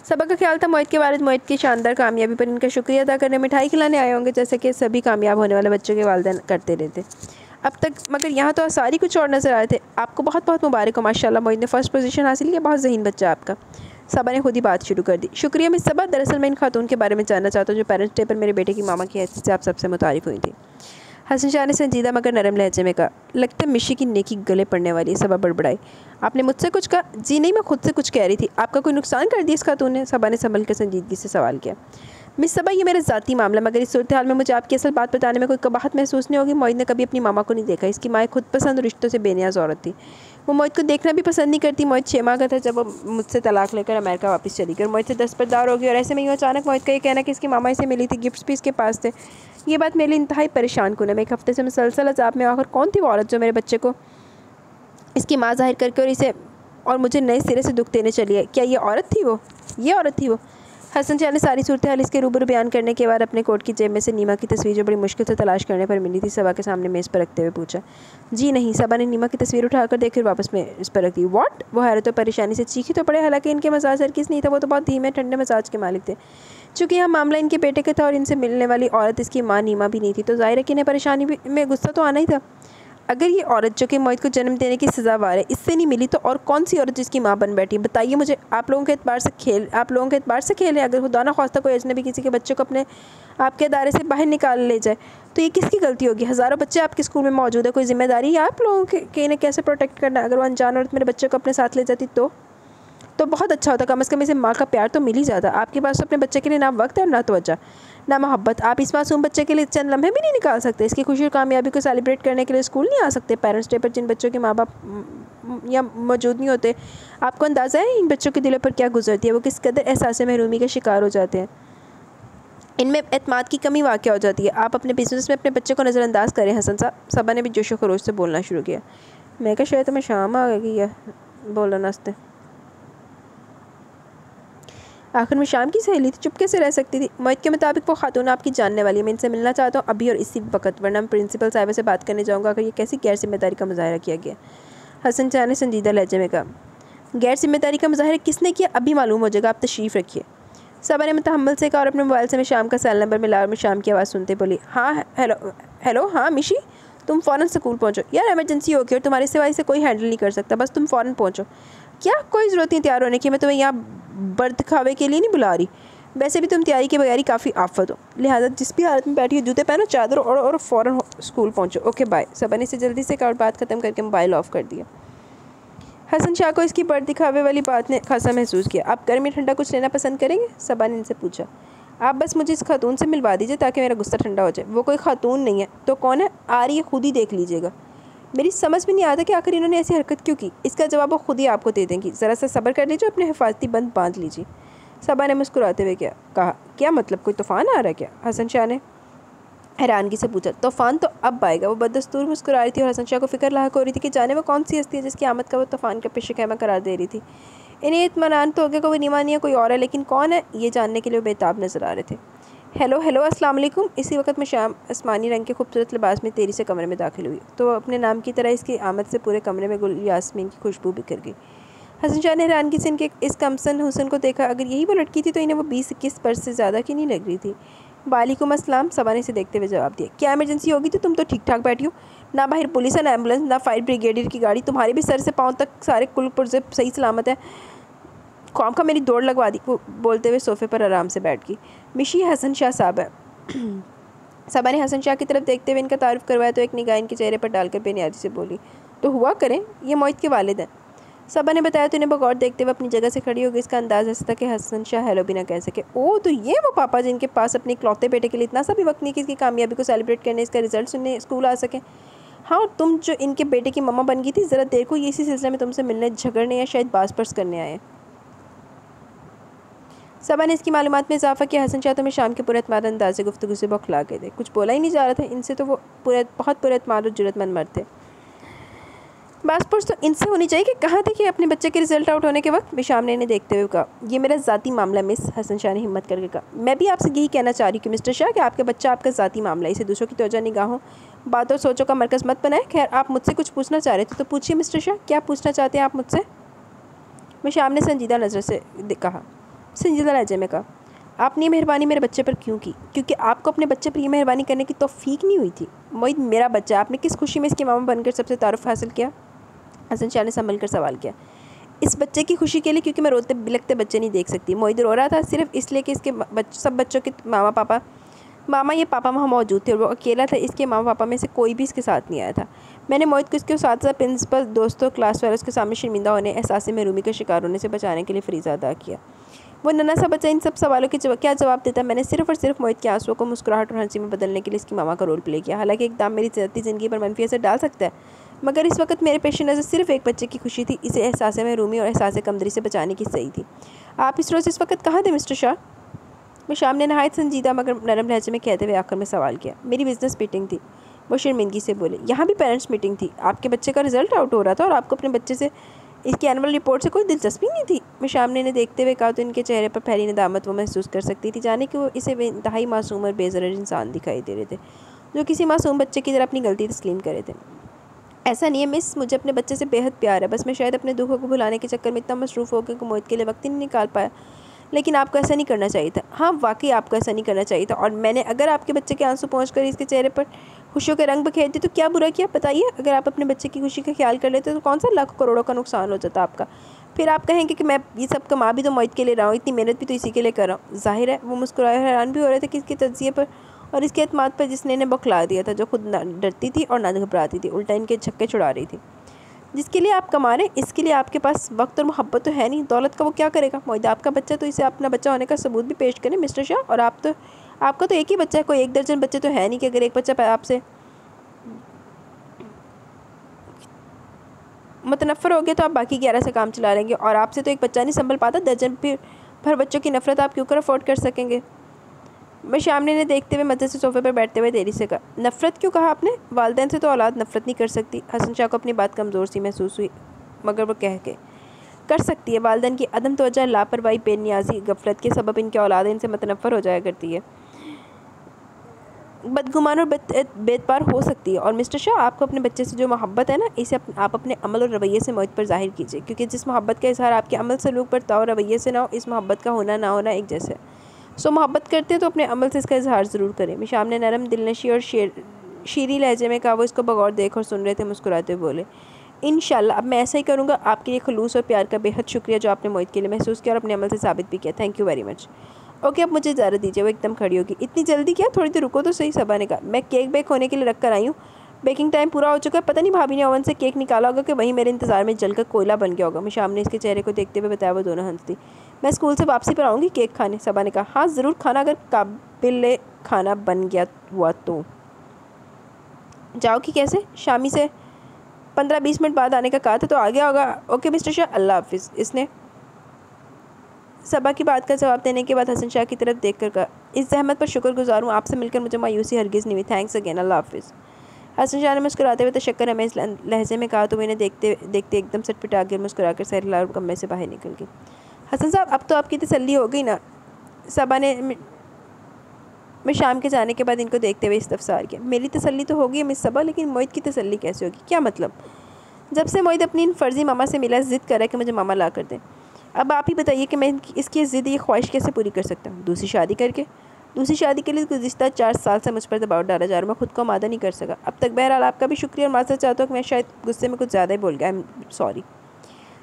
सबा का ख्याल था मोहित के वालिद मोहित की शानदार कामयाबी पर इनका शुक्रिया अदा करने मिठाई खिलाने आए होंगे, जैसे कि सभी कामयाब होने वाले बच्चों के वालिदैन करते रहते अब तक। मगर यहाँ तो सारी कुछ और नजर आए थे। आपको बहुत बहुत मुबारक हो, माशाल्लाह मोहित ने फर्स्ट पोजीशन हासिल किया, बहुत ज़हीन बच्चा आपका। सबा ने खुद ही बात शुरू कर दी। शुक्रिया मिस सबा, दरअसल मैं इन खातून के बारे में जानना चाहता हूँ जो पेरेंट्स डे पर मेरे बेटे की मामा की हैसियत से आप सबसे मुतारिफ हुई थी। हसन शाह ने संजीदा मगर नरम लहजे में कहा, लगता है मिशी की नेकी गले पड़ने वाली है। सबा बड़बड़ाई, आपने मुझसे कुछ कहा? जी नहीं, मैं खुद से कुछ कह रही थी। आपका कोई नुकसान कर दिया इस खातून ने? सबा ने संभल कर संजीदगी से सवाल किया। मिस सबा, ये मेरा ज़ाती मामला, मगर इस सूरत हाल में मुझे आपकी असल बात बताने में कोई कबाहत महसूस नहीं होगी। मोहित ने कभी अपनी मामा को नहीं देखा। इसकी माँ खुद पसंद रिश्तों से बेनियाज औरत थी। वो मोहित को देखना भी पसंद नहीं करती। मोहित 6 माह का था जब वो मुझसे तलाक लेकर अमेरिका वापस चली गई और मोहित से दस्तबरदार हो गई। और ऐसे में यूँ अचानक मोहित का ये कहना कि इसकी मामा इसे मिली थी, गिफ्ट्स भी इसके पास थे, ये बात मेरे लिए इंतहाई परेशान कुन है। मैं एक हफ्ते से मुसलसल अजाब में आकर कौन थी वो औरत जो मेरे बच्चे को इसकी माँ जाहिर करके और मुझे नए सिरे से दुख देने चली है? क्या ये औरत थी वो? ये औरत थी वो? हसन शाह ने सारी सूरत हाल इसके रूबरू बयान करने के बाद अपने कोट की जेब में से नीमा की तस्वीर जो बड़ी मुश्किल से तलाश करने पर मिली थी सबा के सामने मेज़ पर रखते हुए पूछा। जी नहीं। सबा ने नीमा की तस्वीर उठाकर देखकर वापस मेज़ पर रख दी। व्हाट? वो हैरत और परेशानी से चीखी तो पड़े। हालांकि इनके मजाज हरगिज़ नहीं था, वो तो बहुत धीमे ठंडे मजाज के मालिक थे। चूँकि यह मामला इनके बेटे का था और इनसे मिलने वाली औरत इसकी माँ नीमा भी नहीं थी, तो जाहिर है कि इन्हें परेशानी में गुस्सा तो आना ही था। अगर ये औरत जो कि मोहित को जन्म देने की सज़ावार है इससे नहीं मिली तो और कौन सी औरत जिसकी माँ बन बैठी? बताइए मुझे। आप लोगों के एतबार से खेल है। अगर खुदा न ख्वास्ता कोई अजनबी किसी के बच्चे को अपने आपके अदारे से बाहर निकाल ले जाए तो ये किसकी गलती होगी? हज़ारों बच्चे आपके स्कूल में मौजूद है, कोई जिम्मेदारी है आप लोगों के इन्हें कैसे प्रोटेक्ट करना? अगर वो अनजान औरत मेरे बच्चे को अपने साथ ले जाती तो बहुत अच्छा होता। कम से कम इसे माँ का प्यार तो मिल ही जाता। आपके पास अपने बच्चे के लिए ना वक्त है और ना तवज्जो ना मोहब्बत। आप इस मासूम बच्चे के लिए चंद लम्हे भी नहीं निकाल सकते? इसकी खुशी और कामयाबी को सेलिब्रेट करने के लिए स्कूल नहीं आ सकते? पेरेंट्स डे पर जिन बच्चों के माँ बाप या मौजूद नहीं होते, आपको अंदाज़ा है इन बच्चों के दिलों पर क्या गुजरती है? वो किस कदर एहसास महरूमी का शिकार हो जाते हैं, इनमें एतमाद की कमी वाक़ हो जाती है। आप अपने बिजनेस में अपने बच्चे को नज़रअंदाज करें। हसन साहब, सबा ने भी जोशो खरोश से बोलना शुरू किया। मैं क्या शायद मैं शाम आ गई है बोलना नाश्ते। आखिर में शाम की सहेली थी, चुप कैसे रह सकती थी? मोहित के मुताबिक वो खातून आपकी जानने वाली है, मैं इनसे मिलना चाहता हूँ अभी और इसी वक्त, वरना मैं प्रिंसिपल साहिबा से बात करने जाऊँगा अगर ये कैसी गैर जिम्मेदारी का मुजाहरा किया गया। हसन शाह ने संजीदा लहजे में कहा। गैर जिम्मेदारी का मुजाहरा किसने किया अभी मालूम हो जाएगा, आप तशरीफ़ रखिए। सबा ने मुतहम्मल से कहा और अपने मोबाइल से मैं शाम का सेल नंबर मिला और मैं शाम की आवाज़ सुनते बोली, हाँ हेलो हाँ मिशी, तुम फ़ौरन स्कूल पहुँचो यार, एमरजेंसी होगी और तुम्हारे सिवा इसे कोई हैंडल नहीं कर सकता, बस तुम फ़ौरन पहुँचो। क्या कोई ज़रूरत नहीं तैयार होने की, मैं तुम्हें यहाँ बर्द खावे के लिए नहीं बुला रही, वैसे भी तुम तैयारी के बगैर ही काफ़ी आफत हो, लिहाजा जिस भी हालत में बैठी हो जूते पहनो, चादर और फ़ौरन स्कूल पहुँचो। Okay bye. सबा ने इसे जल्दी से कहा और बात ख़त्म करके मोबाइल ऑफ़ कर दिया। हसन शाह को इसकी बर्द दिखावे वाली बात ने खासा महसूस किया। आप गर्मी ठंडा कुछ लेना पसंद करेंगे? सबा ने इनसे पूछा। आप बस मुझे इस खातून से मिलवा दीजिए ताकि मेरा गुस्सा ठंडा हो जाए। वो कोई खातून नहीं है तो कौन है? आ रही है, खुद ही देख लीजिएगा। मेरी समझ में नहीं आता कि आखिर इन्होंने ऐसी हरकत क्यों की। इसका जवाब वो खुद ही आपको दे देंगी, ज़रा सा सब्र कर लीजिए, अपने हिफाजती बंद बांध लीजिए। सबा ने मुस्कुराते हुए कहा। क्या मतलब, कोई तूफ़ान आ रहा है क्या? हसन शाह ने हैरानगी से पूछा। तूफ़ान तो अब आएगा। वो बदस्तूर मुस्कुरा रही थी और हसन शाह को फिक्र लाक हो रही थी कि जाने वो कौन सी हस्ती है जिसकी आमद का वो तूफ़ान का पेश खैमा करार दे रही थी। इन्हें इत्मीनान तो हो गया कोई नीमा नहीं है, कोई और है, लेकिन कौन है ये जानने के लिए वो बेताब नज़र आ रहे थे। हेलो अस्सलाम वालेकुम। इसी वक्त में शाम आसमानी रंग के खूबसूरत लिबास में तेरी से कमरे में दाखिल हुई तो अपने नाम की तरह इसकी आमद से पूरे कमरे में गुल यास्मीन की खुशबू बिखर गई। हसन शाह ने हैरानगी से इनके इस कमसन हुसन को देखा। अगर यही वो लड़की थी तो इन्हें वो 20-21 बरस से ज़्यादा की नहीं लग रही थी। वालेकुम अस्सलाम, सबा ने इसे देखते हुए जवाब दिया। क्या इमरजेंसी होगी? तो तुम तो ठीक ठाक बैठी हो, ना बाहर पुलिस है, ना एम्बुलेंस, ना फायर ब्रिगेडियर की गाड़ी, तुम्हारे भी सर से पाँव तक सारे कुल पुर्जे सही सलामत है। कौम का मेरी दौड़ लगवा दी। वो बोलते हुए सोफे पर आराम से बैठ गई। मिशी हसन शाह साहब है। सबा ने हसन शाह की तरफ देखते हुए इनका तारुफ करवाया तो एक निगाह इनके चेहरे पर डालकर बेनियादी से बोली, तो हुआ करें, ये मोहित के वालिद हैं। सबा ने बताया तो इन्हें बगौर देखते हुए अपनी जगह से खड़ी हो गई। इसका अंदाज़ ऐसा था कि हसन शाह हेलो भी ना कह सके। ओह, तो ये वो पापा जिनके पास अपने इकलौते बेटे के लिए इतना सा भी वक्त नहीं कि इसकी कामयाबी को सेलिब्रेट करने, इसका रिजल्ट सुनने स्कूल आ सके। हाँ, तुम जो इनके बेटे की मम्मा बन गई थी, ज़रा देखो ये इसी सिलसिले में तुमसे मिलने, झगड़ने या शायद बास पर्स करने आए। सबा ने इसकी मालूमात में इजाफा किया। हसन शाह तुम्हें शाम के पुरअतमाद अंदाज से गुफ्तगू से बौखला गए थे, कुछ बोला ही नहीं जा रहा था। इनसे तो वो बहुत पुरअतमाद और जुर्रतमंद मर्द थे। बस पुछ तो इनसे होनी चाहिए कि कहाँ थे कि अपने बच्चे के रिजल्ट आउट होने के वक्त। मिशाम ने इन्हें देखते हुए कहा, ये मेरा ज़ाती मामला मिस। हसन शाह ने हिम्मत करके कहा, मैं भी आपसे यही कहना चाह रही हूँ कि मिस्टर शाह कि आपके बच्चा आपका ज़ाती मामला है, इसे दूसरों की तवज्जो निगाहों बातों और सोचों का मरकज़ मत बनाए। खैर आप मुझसे कुछ पूछना चाह रहे थे तो पूछिए मिस्टर शाह, क्या पूछना चाहते हैं आप मुझसे? मिशाम ने संजीदा नज़र से कहा, संजीदा लहजे में कहा, आपने ये मेहरबानी मेरे बच्चे पर क्यों की? क्योंकि आपको अपने बच्चे पर ये मेहरबानी करने की तौफीक नहीं हुई थी। मोहित मेरा बच्चा, आपने किस खुशी में इसके मामा बनकर सबसे तारुफ हासिल किया? हसन शाह ने संभल कर सवाल किया, इस बच्चे की खुशी के लिए, क्योंकि मैं रोते बिलखते बच्चे नहीं देख सकती। मोहित रो रहा था सिर्फ इसलिए कि इसके सब बच्चों के मामा ये पापा वहाँ मौजूद थे और वो अकेला था। इसके मामा पापा में से कोई भी इसके साथ नहीं आया था। मैंने मोहित को इसके साथ प्रिंसिपल, दोस्तों, क्लास वालों के सामने शर्मिंदा होने, एहसास महरूमी का शिकार होने से बचाने के लिए फरीज़ा अदा किया। वो नन्हा सा बच्चा इन सब सवालों के क्या जवाब देता? मैंने सिर्फ और सिर्फ मोहित के आंसुओं को मुस्कुराहट और हंसी में बदलने के लिए इसकी मामा का रोल प्ले किया। हालांकि इकदाम मेरी ज़िंदगी पर मनफी असर डाल सकता है, मगर इस वक्त मेरे पेश नज़र सिर्फ एक बच्चे की खुशी थी। इसे एहसास महरूमी और एहसास कमदरी से बचाने की सही थी। आप इस रोज़ इस वक्त कहाँ थे मिस्टर शाह? मिशाम ने नहायत संजीदा मगर नरम लहजे में कहते हुए आखिर में सवाल किया। मेरी बिजनेस मीटिंग थी, वो शर्मिंदगी से बोले। यहाँ भी पेरेंट्स मीटिंग थी, आपके बच्चे का रिजल्ट आउट हो रहा था और आपको अपने बच्चे से इसकी एनुअल रिपोर्ट से कोई दिलचस्पी नहीं थी। मिशाम ने इन्हें देखते हुए कहा तो इनके चेहरे पर फैली नदामत वो महसूस कर सकती थी, जाने कि वो इसे इंतहाई मासूम और बेज़रर इंसान दिखाई दे रहे थे जो किसी मासूम बच्चे की तरह अपनी गलती तस्लीम करे थे। ऐसा नहीं है मिस, मुझे अपने बच्चे से बेहद प्यार है, बस मैं शायद अपने दुखों को भुलाने के चक्कर में इतना मसरूफ़ हो गया कि मोहित के लिए वक्त ही नहीं निकाल पाया। लेकिन आपको ऐसा नहीं करना चाहिए था। हाँ वाकई आपको ऐसा नहीं करना चाहिए था। और मैंने अगर आपके बच्चे के आंसू पहुँच इसके चेहरे पर खुशियों के रंग बखेरते तो क्या बुरा किया बताइए? अगर आप अपने बच्चे की खुशी का ख्याल कर लेते तो कौन सा लाखों करोड़ों का नुकसान हो जाता आपका? फिर आप कहेंगे कि मैं ये सब कमा भी तो मोहित के लिए रहा हूँ, इतनी मेहनत भी तो इसी के लिए कर रहा हूँ। जाहिर है वो मुस्कुराए, हैरान भी हो रहे थे कि इसके तज्जिए पर और इसके एतमाद पर जिसने इन्हें बौखला दिया था, जो खुद ना डरती थी और ना घबराती थी, उल्टा इनके छक्के छुड़ा रही थी। जिसके लिए आप कमा रहे हैं इसके लिए आपके पास वक्त और मोहब्बत तो है नहीं, दौलत का वो क्या करेगा? मोहित आपका बच्चा तो इसे अपना बच्चा होने का सबूत भी पेश करें मिस्टर शाह। और आपका तो एक ही बच्चा है, कोई एक दर्जन बच्चे तो है नहीं कि अगर एक बच्चा आपसे मुतनफ़र हो गया तो आप बाकी 11 से काम चला लेंगे। और आपसे तो एक बच्चा नहीं संभल पाता, दर्जन भर बच्चों की नफ़रत आप क्यों कर अफोर्ड कर सकेंगे? मैं सामने ने देखते हुए मज़े से सोफे पर बैठते हुए देरी से कहा, नफ़रत क्यों कहा आपने? वालिदैन से तो औलाद नफ़रत नहीं कर सकती। हसन शाह को अपनी बात कमज़ोर सी महसूस हुई, मगर वो कह के कर सकती है। वालिदैन की अदम तवज्जो, लापरवाही, बेनियाजी, गफलत के सबब इनके औलाद इनसे मुतनफ़र हो जाया करती है, बदगुमान और बेतबार हो सकती है। और मिस्टर शाह आपको अपने बच्चे से जो मोहब्बत है ना, इसे आप अपने अमल और रवैये से मोहित पर ज़ाहिर कीजिए, क्योंकि जिस मोहब्बत का इजहार आपके अमल सलूक पर और रवैये से ना हो, इस मोहब्बत का होना ना होना एक जैसे है। सो मोहब्बत करते हैं तो अपने अमल से इसका इजहार ज़रूर करें। मिशाम ने नरम, दिलनशी और शीरी लहजे में कहा। वो इसको बगौर देख और सुन रहे थे, मुस्कुराते हुए बोले, इंशाल्लाह अब मैं ऐसा ही करूँगा। आपके लिए खलूस और प्यार का बेहद शुक्रिया जो आपने मोहित के लिए महसूस किया और अपने अमल से साबित भी किया। Thank you very much. Okay अब मुझे इजाज़त दीजिए। वो एकदम खड़ी होगी। इतनी जल्दी क्या, थोड़ी देर रुको तो सही। सबा ने कहा, मैं केक बेक होने के लिए रख कर आई हूँ, बेकिंग टाइम पूरा हो चुका है। पता नहीं भाभी ने ओवन से केक निकाला होगा कि वहीं मेरे इंतजार में जलकर कोयला बन गया होगा। मिशाम ने इसके चेहरे को देखते हुए बताया। वो दोनों हंसती। मैं स्कूल से वापसी पर आऊँगी केक खाने। सबा ने कहा, हाँ ज़रूर खाना, अगर काबिल खाना बन गया हुआ तो। जाओ कि कैसे? शामी से 15-20 मिनट बाद आने का कहा था तो आ गया होगा। ओके मिस्टर शाह, अल्लाह हाफिज़। इसने सबा की बात का जवाब देने के बाद हसन शाह की तरफ देखकर कहा, इस जहमत पर शुक्रगुजार हूँ, आपसे मिलकर मुझे मायूसी हरगिज़ नहीं हुई। थैंक्स अगेन, अल्लाह हाफिज़। हसन शाह ने मुस्कुराते हुए तशक्कर हमें इस लहजे में कहा तो वो इन्हें देखते देखते एकदम सटपटा गिर मुस्कुरा कर सहरला और कमरे से बाहर निकल गई। हसन साहब अब तो आपकी तसल्ली हो गई ना? सबा ने मैं शाम के जाने के बाद इनको देखते हुए इस्तफसार किया। मेरी तसल्ली तो होगी मिस सबा, लेकिन मोहित की तसल्ली कैसे होगी? क्या मतलब? जब से मोहित अपनी इन फर्जी मामा से मिला, ज़िद कर रहा है कि मुझे मामा ला कर दें। अब आप ही बताइए कि मैं इसकी ज़िद, ये ख्वाहिश कैसे पूरी कर सकता हूँ? दूसरी शादी करके? दूसरी शादी के लिए गुज़िश्ता 4 साल से मुझ पर दबाव डाला जा रहा है, मैं खुद को आमादा नहीं कर सका अब तक। बहरहाल आपका भी शुक्रिया और माज़रत चाहता हूँ कि मैं शायद गुस्से में कुछ ज़्यादा ही बोल गया, I am sorry.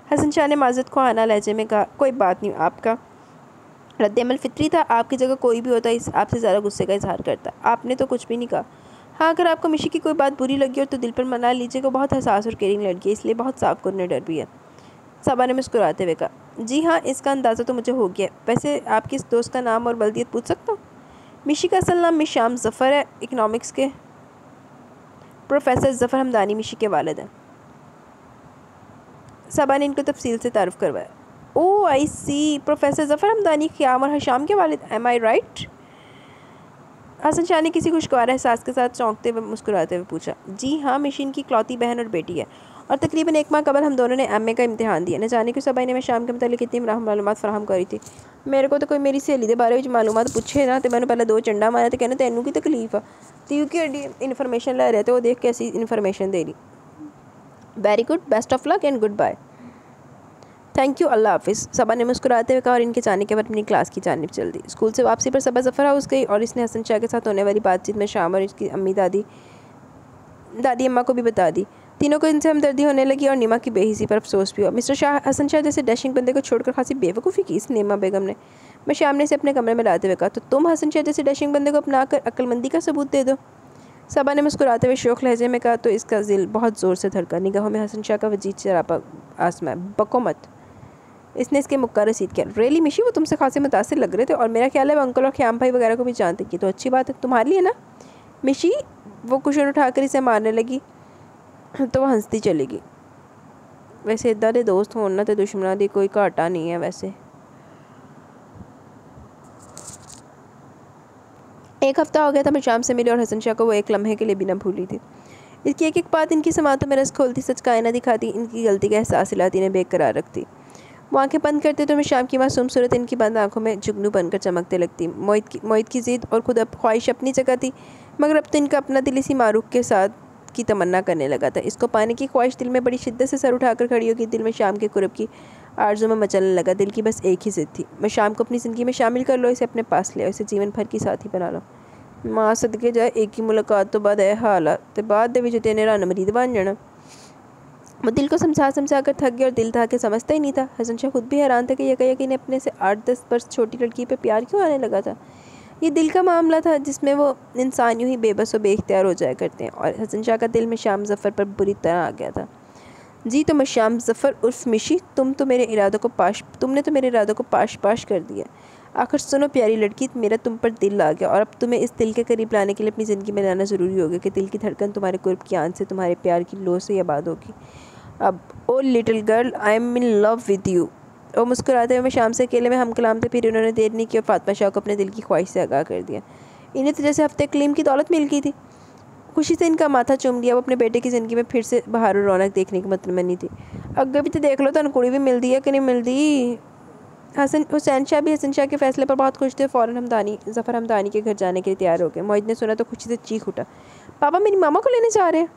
Hasan Shah ने माज़रत को आना लहजे में कहा, कोई बात नहीं, आपका रद्द-ए-अमल फितरी था। आपकी जगह कोई भी होता इस आपसे ज़्यादा गुस्से का इजहार करता। आपने तो कुछ भी नहीं कहा। हाँ अगर आपको मिशी की कोई बात बुरी लगी हो तो दिल पर मना लीजिएगा, बहुत हसास और केयरिंग लड़की है, इसलिए बहुत साफ कुन डर भी है। सबा ने मुस्कुराते हुए कहा, जी हाँ इसका अंदाज़ा तो मुझे हो गया। वैसे आपकी इस दोस्त का नाम और बल्दियत पूछ सकता हूँ? मिशी का असल नाम मिशाम ज़फ़र है, इकनॉमिक्स के प्रोफेसर ज़फ़र हमदानी मिशी के वालिद हैं। सबा ने इनको तफसील से तारुफ करवाया। ओह आई सी, प्रोफेसर ज़फ़र हमदानी क़याम और हशाम के वालिद, एम आई राइट? हसन शाह ने किसी खुशगवार एहसास के साथ चौंकते हुए मुस्कुराते हुए पूछा। जी हाँ, मिशी इनकी इकलौती बहन और बेटी है और तकरीबन 1 माह कबल हम दोनों ने MA का इम्तिहान दिया। न जाने क्यों सबा ने मैं शाम के मतलब कितनी मालूमात फराहम करी थी। मेरे को तो कोई मेरी सहेली के बारे में मालूमात पूछे ना तो मैंने पहले 2 चंडा मारा तो कहना तेनू की तकलीफ है तू की इन्फॉर्मेशन ले रहे थे वो देख के ऐसी इन्फॉर्मेशन दे रही। Very good, best of luck and good bye. Thank you, Allah हाफिज़। सबा ने मुस्कुराते हुए कहा और इनके जाने के बाद अपनी क्लास की जानिब चल दी। स्कूल से वापसी पर सबा ज़फ़र हाउस गई और इसने हसन शाह के साथ होने वाली बातचीत में शाम और इसकी अम्मी दादी अम्मा को भी बता दी। तीनों को इनसे हमदर्दी होने लगी और नीमा की बेहिसी पर अफसोस भी हुआ। मिस्टर शाह हसन शाह जैसे डैशिंग बंदे को छोड़कर खासी बेवकूफ़ी की इस नीमा बेगम ने। मैं शाम ने से अपने कमरे में लाते हुए कहा, तो तुम हसन शाह जैसे डैशिंग बंदे को अपना कर अक्लमंदी का सबूत दे दो। सबा ने मुस्कुराते हुए शौक लहजे में कहा, तो इसका दिल बहुत ज़ोर से धड़का। निगाहों में हसन शाह का वजीद चरापा आसमां। बको मत। इसने इसके मुक्का रसीद किया। रियली मिशी, वो तुमसे खासे मुतासिर लग रहे थे और मेरा ख्याल है वो अंकल और ख्याम भाई वगैरह को भी जानते की, तो अच्छी बात है तुम्हारे लिए ना। मिशी वो कुशन उठाकर इसे मारने लगी तो वह हंसती चलेगी। वैसे इदा दे दोस्त होना तो दुश्मना दी कोई घाटा नहीं है। वैसे 1 हफ्ता हो गया था मैं शाम से मिली और हसन शाह को वो एक लम्हे के लिए भी ना भूली थी। इसकी एक एक बात इनकी समातों में रस खोलती, सच का आईना दिखाती, इनकी गलती का एहसास दिलाती, इन्हें बेकरार रखती। वो आंखें बंद करते तो मैं शाम की मासूम सूरत इनकी बंद आंखों में जुगनू बनकर चमकते लगती। मोहित की ज़िद और खुद अब ख्वाहिश अपनी जगह थी, मगर अब तो इनका अपना दिल इसी मारूफ के साथ की तमन्ना करने लगा था। इसको पाने की ख्वाहिश दिल में बड़ी शिद्दत से सर उठाकर खड़ी होगी। दिल में शाम के कुर्ब की आरज़ू में मचलने लगा। दिल की बस एक ही ज़िद थी, मैं शाम को अपनी ज़िंदगी में शामिल कर लो, इसे अपने पास ले आओ, इसे जीवन भर की साथी बना लो। माँ सदके जाए एक ही मुलाकात तो बाद यह हाल ते बाद दे विच तेने रन मरीद बन जाना। वो दिल को समझा कर थक गया और दिल था कि समझता ही नहीं था। हसन शाह खुद भी हैरान था कि यकीन अपने से 8-10 वर्ष छोटी लड़की पे प्यार क्यों आने लगा था। ये दिल का मामला था जिसमें वो इंसान यूँ ही बेबस व बेख्तियार हो जाया करते हैं, और हसन शाह का दिल में शाम ज़फ़र पर बुरी तरह आ गया था। जी तो मैं शाम ज़फ़र उर्फ मिशी, तुमने तो मेरे इरादों को पाश कर दिया। आखिर सुनो प्यारी लड़की, मेरा तुम पर दिल आ गया और अब तुम्हें इस दिल के करीब लाने के लिए अपनी ज़िंदगी में लाना ज़रूरी होगा कि दिल की धड़कन तुम्हारे कुर्ब की आन से, तुम्हारे प्यार की लो से आबाद होगी। अब oh little girl, I am in love with you. और मुस्कुराते हुए मैं शाम से अकेले में हम कलाम थे। फिर उन्होंने देर नहीं की और फातिमा शाह को अपने दिल की ख्वाहिश से आगाह कर दिया। इन्हें तो जैसे हफ्ते कलीम की दौलत मिल गई थी। खुशी से इनका माथा चूम लिया। वो अपने बेटे की ज़िंदगी में फिर से बहार और रौनक देखने की मतमनी थी। अगर भी तो देख लो तो कुड़ी भी मिलती है कि नहीं मिलती। हुसैन शाह भी हसन शाह के फैसले पर बहुत खुश थे। फ़ौरन ज़फ़र हमदानी के घर जाने के लिए तैयार हो गए। मोहित ने सुना तो खुशी से चीख उठा, पापा मेरी मामा को लेने जा रहे हैं।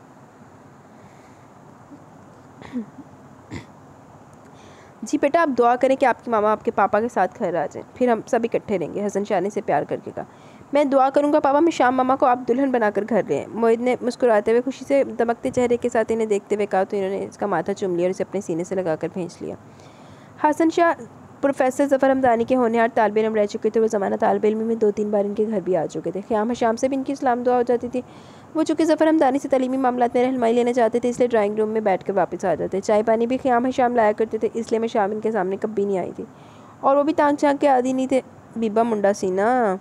जी बेटा, आप दुआ करें कि आपकी मामा आपके पापा के साथ घर आ जाएं, फिर हम सब इकट्ठे रहेंगे। हसन शाह ने से प्यार करके कहा। मैं दुआ करूंगा पापा, मैं शाम मामा को आप दुल्हन बनाकर घर ले आएं। मोहित ने मुस्कुराते हुए खुशी से दमकते चेहरे के साथ इन्हें देखते हुए कहा, तो इन्होंने इसका माथा चूम लिया और इसे अपने सीने से लगाकर भींच लिया। हसन शाह प्रोफेसर ज़फ़र हमदानी के होनहार तालिब इल्म रह चुके थे। वो ज़माना तालिब इल्म में 2-3 बार इनके घर भी आ चुके थे। ख़याम शाम से भी इनकी सलाम दुआ हो जाती थी। वो चूँकि ज़फ़र हमदानी से तलीमी मामलात में रहनुमाई लेना चाहते थे, इसलिए ड्राइंग रूम में बैठ कर वापस आ जाते। चाय पानी भी ख़याम शाम लाया करते थे, इसलिए मैं शाम इनके सामने कभी नहीं आई थी। और वो भी तांग झांक के आदि नहीं थे। बीबा मुंडा सीना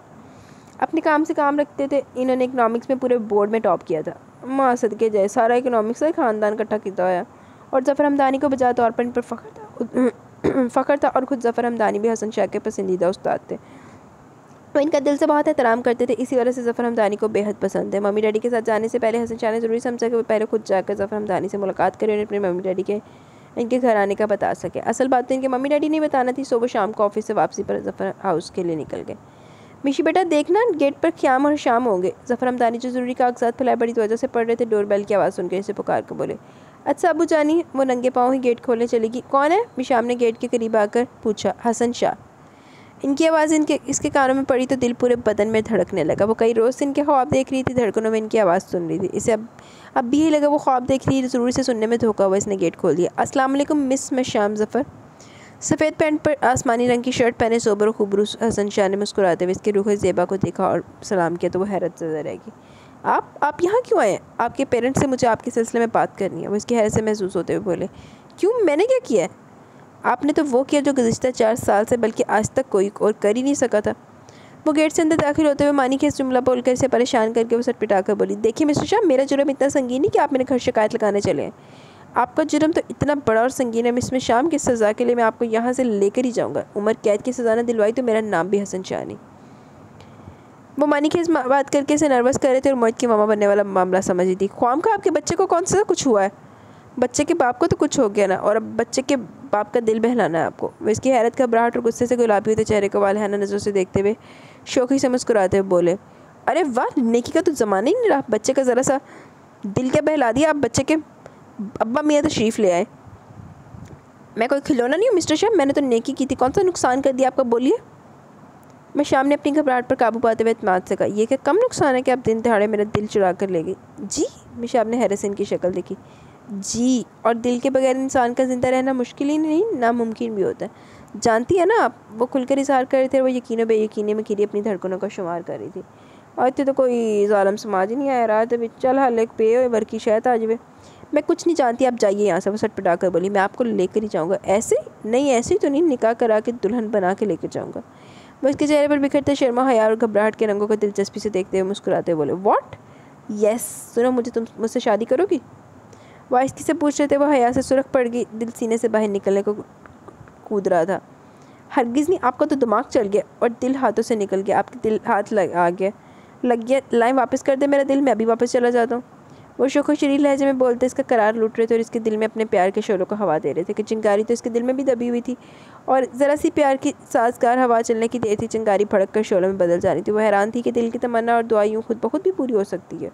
अपने काम से काम रखते थे। इन्होंने इकनॉमिक्स में पूरे बोर्ड में टॉप किया था। माँ सदके जाए, सारा इकनॉमिक्स का ख़ानदान इकट्ठा किया होया। और ज़फ़र हमदानी को बजा तौर पर इन पर फ़ख्र था और ख़ुद ज़फ़र हमदानी भी हसन शाह के पसंदीदा उस्ताद थे। वो इनका दिल से बहुत एहतराम करते थे, इसी वजह से ज़फ़र हमदानी को बेहद पसंद है। मम्मी डैडी के साथ जाने से पहले हसन शाह ने ज़रूरी समझा कि वो पहले खुद जाकर ज़फ़र हमदानी से मुलाकात करें और अपने मम्मी डैडी के इनके घर आने का बता सके। असल बात तो इनके मम्मी डैडी नहीं बताना थी, सो वो शाम को ऑफिस से वापसी पर ज़फ़र हाउस के लिए निकल गए। मिशी बेटा देखना, गेट पर ख़याम और शाम होंगे। ज़फ़र हमदानी जो ज़रूरी कागजात फैलाए बड़ी तवज्जो से पढ़ रहे थे, डोरबेल की आवाज़ सुनकर इसे पुकार कर बोले, अच्छा अबू जानी। वो नंगे पाँव ही गेट खोलने चलेगी। कौन है? मिशाम ने गेट के करीब आकर पूछा। हसन शाह। इनकी आवाज़ इसके कानों में पड़ी तो दिल पूरे बदन में धड़कने लगा। वो कई रोज़ से इनके ख्वाब देख रही थी, धड़कनों में इनकी आवाज़ सुन रही थी। इसे अब भी यही लगा वो ख्वाब देख रही थी, ज़रूर से सुनने में धोखा हुआ। इसने गेट खोल दिया। अस्सलाम वालेकुम मिस, मैं शाम ज़फ़र। सफ़ेद पैंट पर आसमानी रंग की शर्ट पहने सोबर खुबरू हसन शाह ने मुस्कुराते हुए इसके रूह ज़ेबा को देखा और सलाम किया तो वो हैरत ज़दा रहेगी। आप यहाँ क्यों आए? आपके पेरेंट्स से मुझे आपके सिलसिले में बात करनी है। वो इसकी हैरत से महसूस होते हुए बोले। क्यों, मैंने क्या किया है? आपने तो वो किया जो गुज़िश्ता 4 साल से बल्कि आज तक कोई और कर ही नहीं सका था। वो गेट से अंदर दाखिल होते हुए मानी के इस जुमला बोलकर इसे परेशान करके वो सटपिटा कर बोली, देखिए मिस्टर शाह, मेरा जुर्म इतना संगीन है कि आप मेरे घर शिकायत लगाने चले हैं। आपका जुर्म तो इतना बड़ा और संगीन है, मिस शाम की सज़ा के लिए मैं आपको यहाँ से लेकर ही जाऊँगा। उम्र कैद की सज़ा न दिलवाई तो मेरा नाम भी हसन शाह नहीं। वो मानी की इस बात करके इसे नर्वस कर रहे थे और मोहित की मामा बनने वाला मामला समझ रही थी। ख्वाम का आपके बच्चे को कौन सा कुछ हुआ है? बच्चे के बाप को तो कुछ हो गया ना, और अब बच्चे के बाप का दिल बहलाना है आपको। वो इसकी हैरत, घबराहट और गुस्से से गुलाबी होते चेहरे को वालहाना नज़रों से देखते हुए शौकी से मुस्कुराते हुए बोले, अरे वाह, नेकी का तो ज़माना ही नहीं रहा। बच्चे का ज़रा सा दिल क्या बहला दिया आप। बच्चे के अब्बा मियाँ तशरीफ़ ले आए। मैं कोई खिलौना नहीं हूँ मिस्टर शाह, मैंने तो नेकी की थी, कौन सा नुकसान कर दिया आपका, बोलिए। मैं शाम ने अपनी घबराहट पर काबू पाते हुए इत्मीनान से कहा, ये क्या कम नुकसान है कि आप दिन दिहाड़े मेरा दिल चुरा कर ले गई। जी, मिशाब ने हैरत से इनकी शक्ल देखी। जी, और दिल के बगैर इंसान का ज़िंदा रहना मुश्किल ही नहीं, नामुमकिन भी होता है, जानती है ना आप। वो खुलकर इजहार कर रहे थे। वो यकीन बेयकीनी में घिरी अपनी धड़कनों का शुमार कर रही थी। और इतने तो कोई ज़ालिम समाज ही नहीं आया रात अभी, चल हल एक पे वर की शायद आज वे। मैं कुछ नहीं जानती, आप जाइए यहाँ से। वो सटपटा कर बोली, मैं आपको लेकर ही जाऊँगा। ऐसे नहीं, ऐसे तो नहीं, निकाह करा के दुल्हन बना के लेकर जाऊँगा। वो इसके चेहरे पर बिखरते शर्मा, हया और घबराहट के रंगों को दिलचस्पी से देखते हुए मुस्कुराते बोले, व्हाट, यस, सुनो, तुम मुझसे शादी करोगी। वह इसकी से पूछ रहे थे। वह हया से सुरख पड़ गई, दिल सीने से बाहर निकलने को कूद रहा था। हरगिज़ नहीं, आपका तो दिमाग चल गया और दिल हाथों से निकल गया। आपके दिल हाथ लग गया, लाएं वापस कर दे मेरा दिल, मैं अभी वापस चला जाता हूँ। वो शोखो शरीर लहजे में बोलते इसका करार लूट रहे थे और इसके दिल में अपने प्यार के शोलों को हवा दे रहे थे कि चिंगारी तो इसके दिल में भी दबी हुई थी और ज़रा सी प्यार की साजगार हवा चलने की देर थी, चिंगारी भड़क कर शोलों में बदल जा रही थी। वो हैरान थी कि दिल की तमन्ना और दुआ यूँ खुद ब खुद भी पूरी हो सकती है।